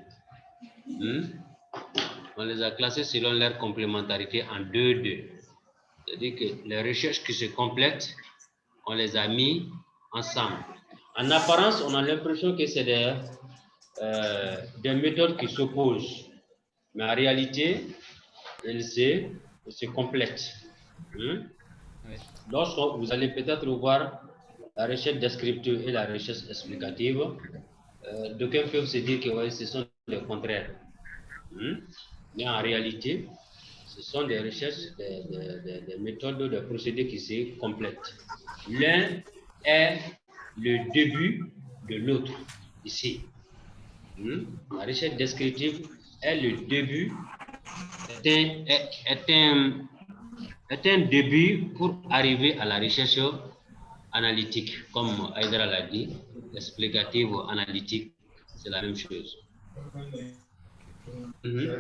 On les a classés selon leur complémentarité en 2-2. C'est-à-dire que les recherches qui se complètent, on les a mis ensemble. En apparence, on a l'impression que c'est des méthodes qui s'opposent. Mais en réalité, elles se complètent. Lorsque vous allez peut-être voir la recherche descriptive et la recherche explicative, d'aucuns peuvent se dire que ouais, ce sont des contraires. Mais en réalité, ce sont des recherches, des méthodes, des procédés qui se complètent. L'un est le début de l'autre, ici. La recherche descriptive est le début, est un début pour arriver à la recherche analytique, comme Aïdara l'a dit, explicative ou analytique, c'est la même chose. On peut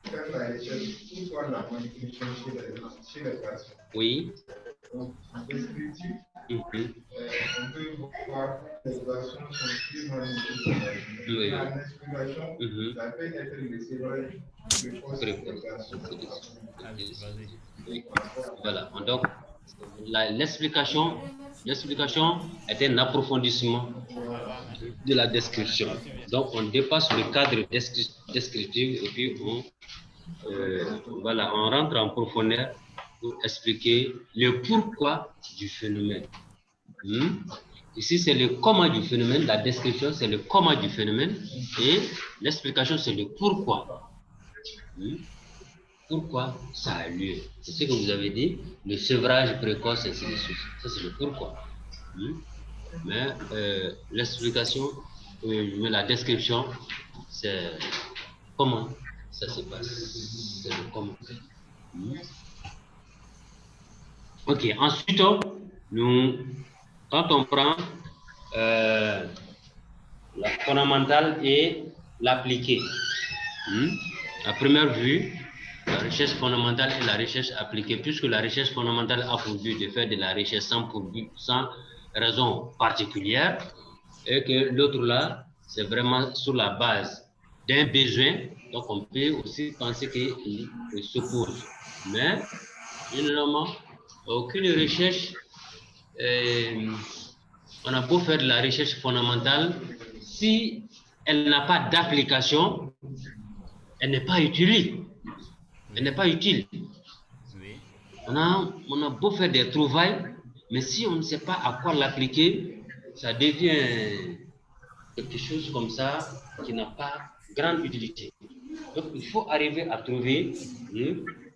faire la recherche pour voir la manipulation chez les patients. Oui. Donc, en descriptif, on peut voir les situations sont plus manipulées. Oui. En explication, ça peut être laissé de force Voilà. Donc, l'explication est un approfondissement de la description. Donc, on dépasse le cadre descriptif et puis on rentre en profondeur pour expliquer le pourquoi du phénomène. Ici, c'est le comment du phénomène, la description, c'est le comment du phénomène et l'explication, c'est le pourquoi. Pourquoi ça a lieu. C'est ce que vous avez dit, le sevrage précoce, ainsi de suite. Ça, c'est le pourquoi. Mais l'explication, la description, c'est comment ça se passe. C'est le comment. Ok, ensuite, quand on prend la fondamentale et l'appliquée, à première vue, la recherche fondamentale et la recherche appliquée, puisque la recherche fondamentale a pour but de faire de la recherche sans raison particulière, et que l'autre là, c'est vraiment sur la base d'un besoin, donc on peut aussi penser qu'il s'oppose. Mais, généralement, aucune recherche, on a beau faire de la recherche fondamentale, si elle n'a pas d'application, elle n'est pas utile. Elle n'est pas utile. On a beau faire des trouvailles, mais si on ne sait pas à quoi l'appliquer, ça devient quelque chose comme ça qui n'a pas grande utilité. Donc, il faut arriver à trouver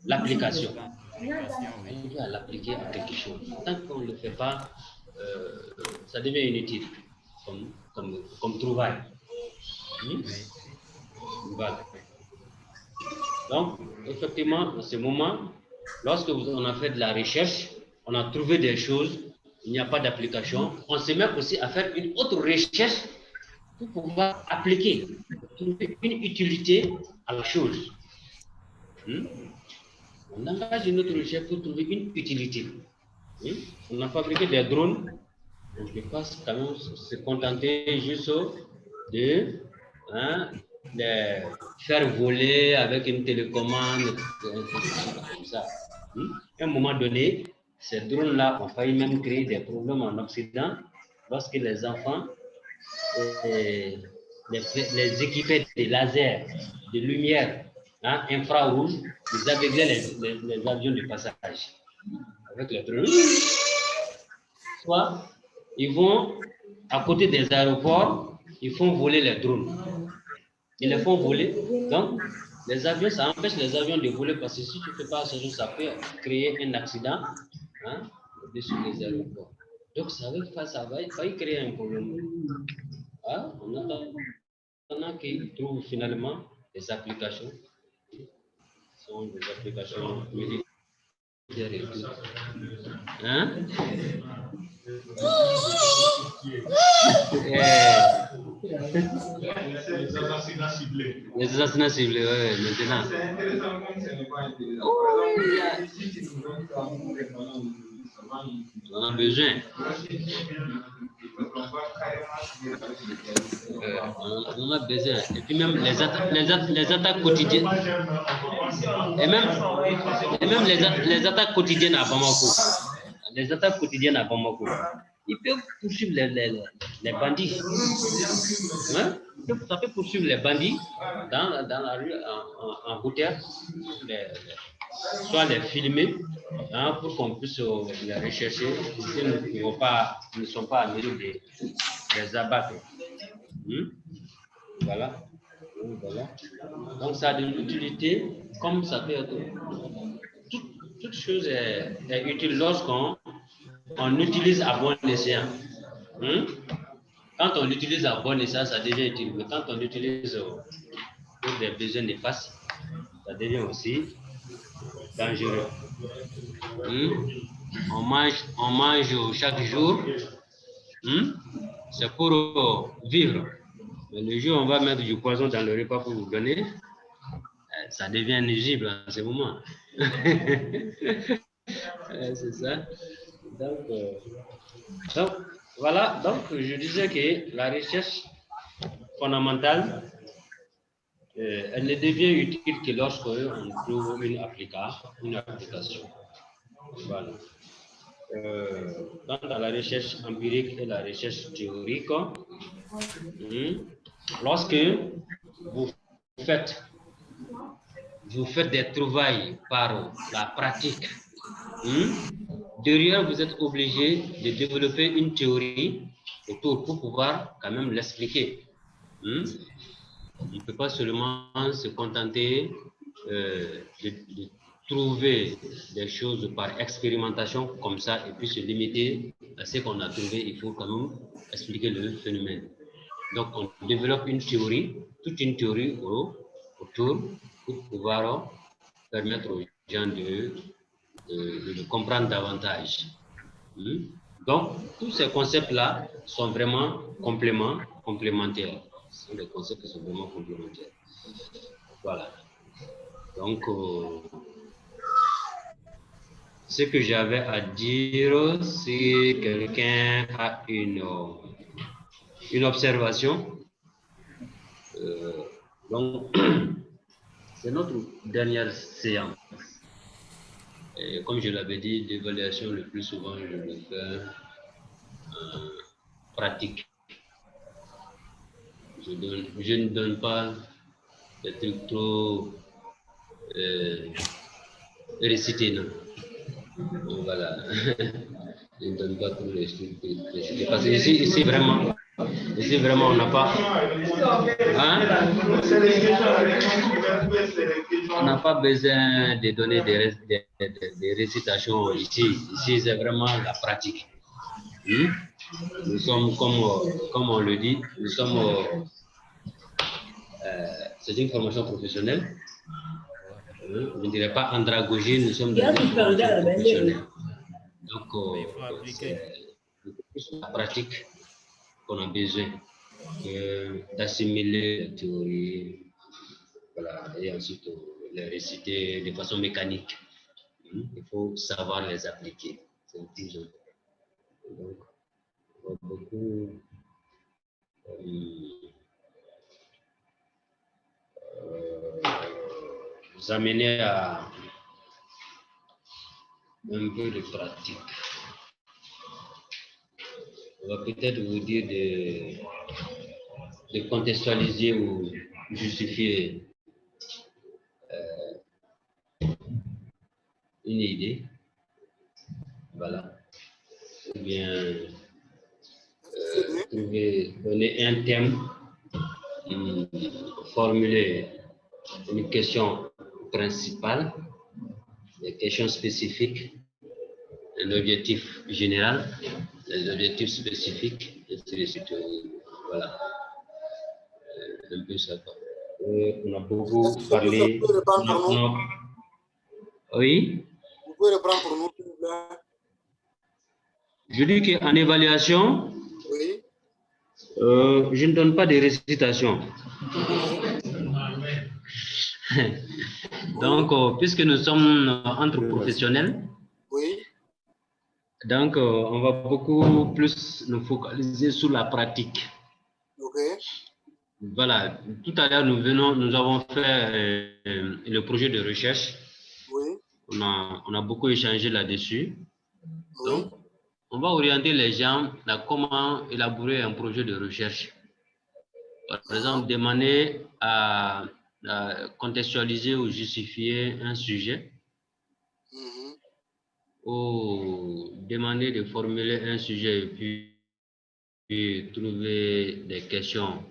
l'application. Arriver à l'appliquer à quelque chose. Tant qu'on ne le fait pas, ça devient inutile comme trouvaille. Voilà. Donc, effectivement, en ce moment, lorsque on a fait de la recherche, on a trouvé des choses, il n'y a pas d'application, on se met aussi à faire une autre recherche pour pouvoir appliquer, trouver une utilité à la chose. On engage une autre recherche pour trouver une utilité. On a fabriqué des drones, on ne peut pas quand même se contenter juste de faire voler avec une télécommande, comme ça. À un moment donné, ces drones-là ont failli même créer des problèmes en Occident lorsque les enfants les équipaient de lasers, de lumière infrarouge, ils aveuglaient les avions de passage avec les drones. Soit ils vont à côté des aéroports, ils font voler les drones. Ils les font voler. Donc, les avions, ça empêche les avions de voler parce que si tu ne fais pas attention, ça peut créer un accident au-dessus des aéroports. Donc, ça va y créer un problème. Ah, on a qui trouvent finalement des applications. Ce sont des applications militaires et tout. Hein? Les assassinats ciblés. Les assassinats ciblés, oui, maintenant. C'est intéressant comme ce n'est pas intéressant. On a besoin. On a besoin. Et puis même les attaques quotidiennes. Et même les attaques quotidiennes à Bamako. Les attaques quotidiennes à Bamako. Ils peuvent poursuivre les bandits. Hein? Ça peut poursuivre les bandits dans la rue en routière, soit les filmer, hein, pour qu'on puisse les rechercher. Ils ne sont pas à mesure de les abattre. Voilà. Donc ça a de l'utilité, comme ça peut être. Toute chose est utile lorsqu'on utilise à bon escient. Quand on l'utilise à bon escient, ça devient utile. Mais quand on l'utilise pour des besoins néfastes, ça devient aussi dangereux. On mange chaque jour. C'est pour vivre. Mais le jour où on va mettre du poison dans le repas pour vous donner, ça devient nuisible en ce moment. C'est ça. Donc, voilà. Donc, je disais que la recherche fondamentale, elle ne devient utile que lorsqu'on trouve une application. Voilà. Quant à la recherche empirique et la recherche théorique, lorsque vous faites des trouvailles par la pratique, derrière vous êtes obligé de développer une théorie autour pour pouvoir quand même l'expliquer. On ne peut pas seulement se contenter de trouver des choses par expérimentation comme ça et puis se limiter à ce qu'on a trouvé. Il faut quand même expliquer le phénomène. Donc on développe une théorie, toute une théorie autour pour pouvoir permettre aux gens de le comprendre davantage. Donc tous ces concepts-là sont vraiment complémentaires. Ce sont des concepts qui sont vraiment complémentaires. Voilà. Donc, ce que j'avais à dire, si quelqu'un a une observation, donc, c'est notre dernière séance. Et comme je l'avais dit, l'évaluation le plus souvent, je le fais en pratique. Je ne donne pas des trucs trop récités, non. Donc, voilà. Je ne donne pas trop les trucs récités. Parce que ici vraiment, on n'a pas. On n'a pas besoin de donner des récitations ici. Ici, c'est vraiment la pratique. Nous sommes, comme on le dit, nous sommes. C'est une formation professionnelle. Je ne dirais pas andragogie, nous sommes dans une formation professionnelle. Donc, c'est la pratique qu'on a besoin d'assimiler la théorie, voilà, et ensuite les réciter de façon mécanique. Il faut savoir les appliquer. C'est un petit jeu. Donc, on va beaucoup vous amener à un peu de pratique. On va peut-être vous dire de contextualiser ou justifier une idée. Voilà. Ou bien donner un thème, formuler une question principale, des questions spécifiques, un objectif général, les objectifs spécifiques, et ainsi de suite. Voilà. Un peu ça. On a beaucoup parlé. Oui. Vous pouvez reprendre pour nous, s'il vous plaît. Je dis qu'en évaluation, oui. Je ne donne pas de récitation. Donc, puisque nous sommes entre professionnels, oui. Donc on va beaucoup plus nous focaliser sur la pratique. Ok. Voilà. Tout à l'heure, nous avons fait le projet de recherche. Oui. On a beaucoup échangé là-dessus. Oui. Donc, on va orienter les gens à comment élaborer un projet de recherche. Par exemple, demander à contextualiser ou justifier un sujet, ou demander de formuler un sujet et puis trouver des questions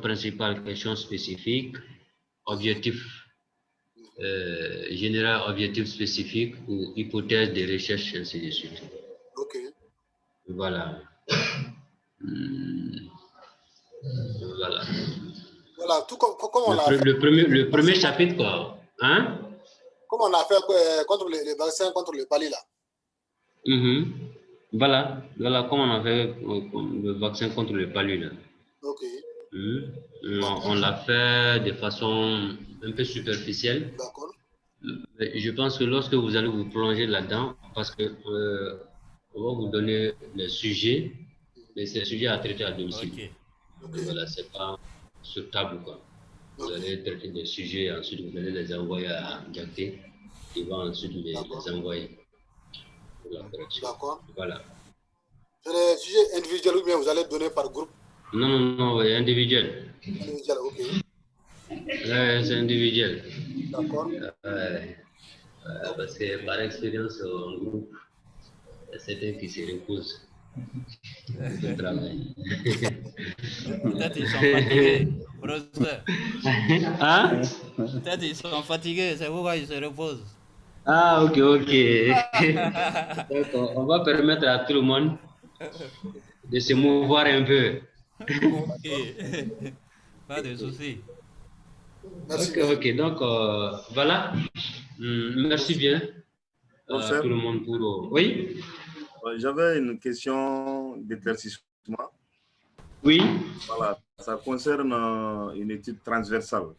principales, questions spécifiques, objectifs général, objectifs spécifiques ou hypothèses de recherche, ainsi de suite. Ok. Voilà. Voilà. Voilà, tout comme on l'a fait. Le premier chapitre, quoi. Hein? Comme on a fait contre les vaccins, contre le pali, là. Voilà, comme on a fait le vaccin contre le palu, là. Ok. On l'a fait de façon un peu superficielle. D'accord. Je pense que lorsque vous allez vous plonger là-dedans, parce que on va vous donner les sujets, mais c'est sujets à traiter à domicile. Okay. Voilà, c'est pas sur table, quoi. Vous allez traiter des sujets, ensuite vous allez les envoyer à Diakté, il va ensuite les envoyer. D'accord. Voilà. C'est des sujets individuels ou bien vous allez donner par groupe? Non, individuel. Individuel, ok. C'est individuel. D'accord. Parce que par expérience, en groupe, il y a certains qui se reposent. Peut-être ils sont fatigués, professeur. Hein? Peut-être ils sont fatigués, c'est pourquoi ils se reposent. Ah, ok. D'accord. On va permettre à tout le monde de se mouvoir un peu. Ok. Pas de souci. Ok. Donc, voilà. Merci bien à tout le monde pour... Oui? J'avais une question d'éclaircissement. Oui. Voilà, ça concerne une étude transversale.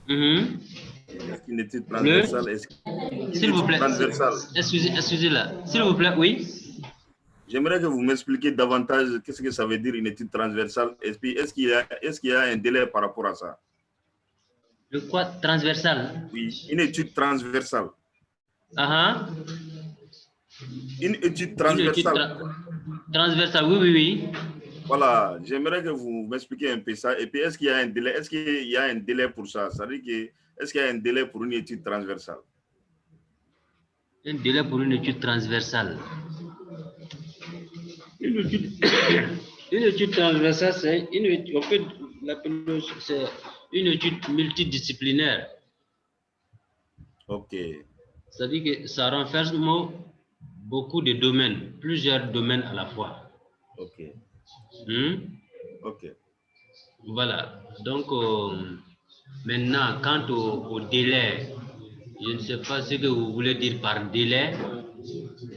Est-ce qu'une étude transversale S'il vous plaît, excusez-la. S'il vous plaît, oui. J'aimerais que vous m'expliquiez davantage qu'est-ce que ça veut dire une étude transversale et puis est-ce qu'il y a un délai par rapport à ça? Le quoi transversal? Oui, une étude transversale. Une étude transversale. Transversale, oui. Voilà, j'aimerais que vous m'expliquiez un peu ça. Et puis, est-ce qu'il y a un délai? Est-ce qu'il y a un délai pour ça? C'est-à-dire que, est-ce qu'il y a un délai pour une étude transversale? Un délai pour une étude transversale. Une étude transversale, c'est une étude, on peut l'appeler, c'est une étude multidisciplinaire. Ok. C'est-à-dire que ça renferme beaucoup de domaines, plusieurs domaines à la fois. Ok. Ok. Voilà. Donc, maintenant, quant au délai, je ne sais pas ce que vous voulez dire par délai,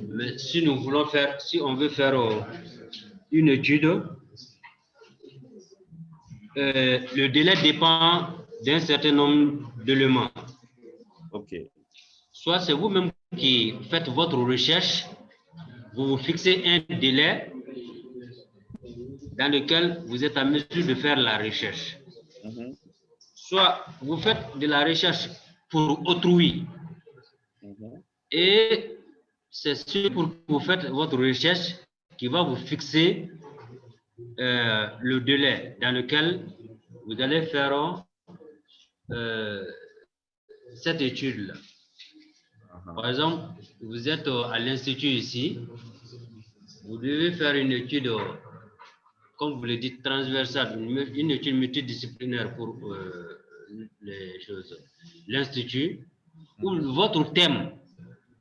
mais si on veut faire une étude, le délai dépend d'un certain nombre d'éléments. Ok. Soit c'est vous-même qui faites votre recherche, vous vous fixez un délai dans lequel vous êtes en mesure de faire la recherche. Soit vous faites de la recherche pour autrui. Et c'est sûr pour que vous faites votre recherche qui va vous fixer le délai dans lequel vous allez faire cette étude-là. Par exemple, vous êtes à l'institut ici, vous devez faire une étude, comme vous le dites, transversale, une étude multidisciplinaire pour les choses. L'Institut, où votre thème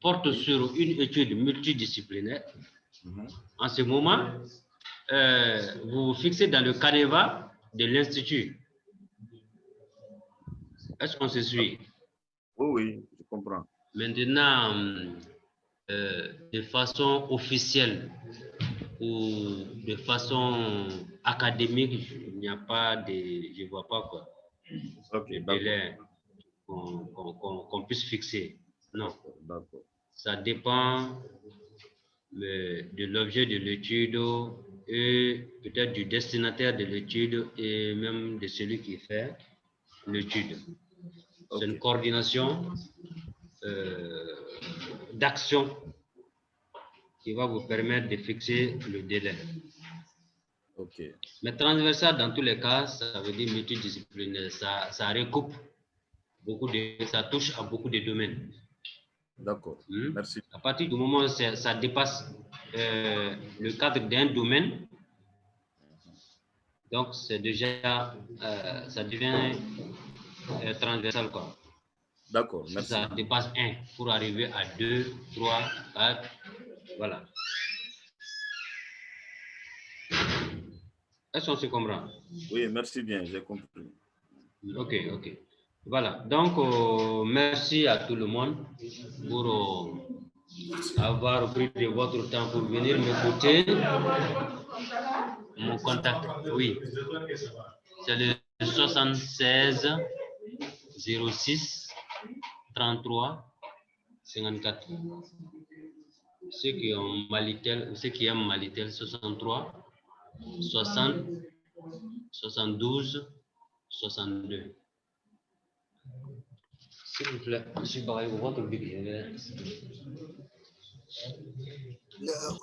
porte sur une étude multidisciplinaire, En ce moment, vous vous fixez dans le canevas de l'Institut. Est-ce qu'on se suit? Oui, je comprends. Maintenant, de façon officielle ou de façon académique, il n'y a pas de... Je ne vois pas quoi. Okay, de délai qu'on puisse fixer. Non. Ça dépend de l'objet de l'étude et peut-être du destinataire de l'étude et même de celui qui fait l'étude. C'est une coordination d'action qui va vous permettre de fixer le délai. Mais transversal, dans tous les cas, ça veut dire multidisciplinaire. Ça recoupe ça touche à beaucoup de domaines. D'accord. Merci. À partir du moment où ça dépasse le cadre d'un domaine, donc c'est déjà, ça devient transversal, quoi. D'accord, merci. Ça dépasse 1 pour arriver à 2, 3, 4, voilà. Est-ce qu'on se comprend? Oui, merci bien, j'ai compris. Ok. Voilà, donc merci à tout le monde pour avoir pris de votre temps pour venir m'écouter. Mon contact, oui, c'est le 76 06 33 54. Ceux qui ont Malitel, ceux qui aiment Malitel, 63 60 72 62. S'il vous plaît, monsieur Barré, votre billet.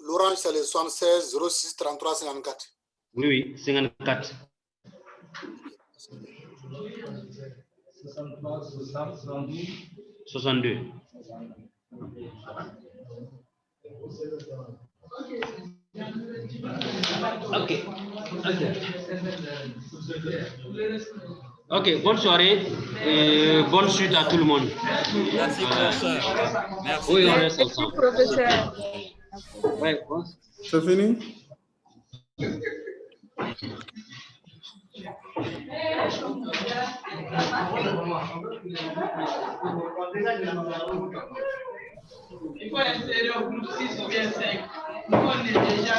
L'orange, c'est le 76 06 33 54. Oui, 54. 62. Ok, bonne soirée et bonne suite à tout le monde. Merci, professeur. Merci. Oui, on reste Merci, ensemble. professeur. Ouais, C'est fini? Il faut essayer au groupe 6 ou bien 5. Nous, on est déjà...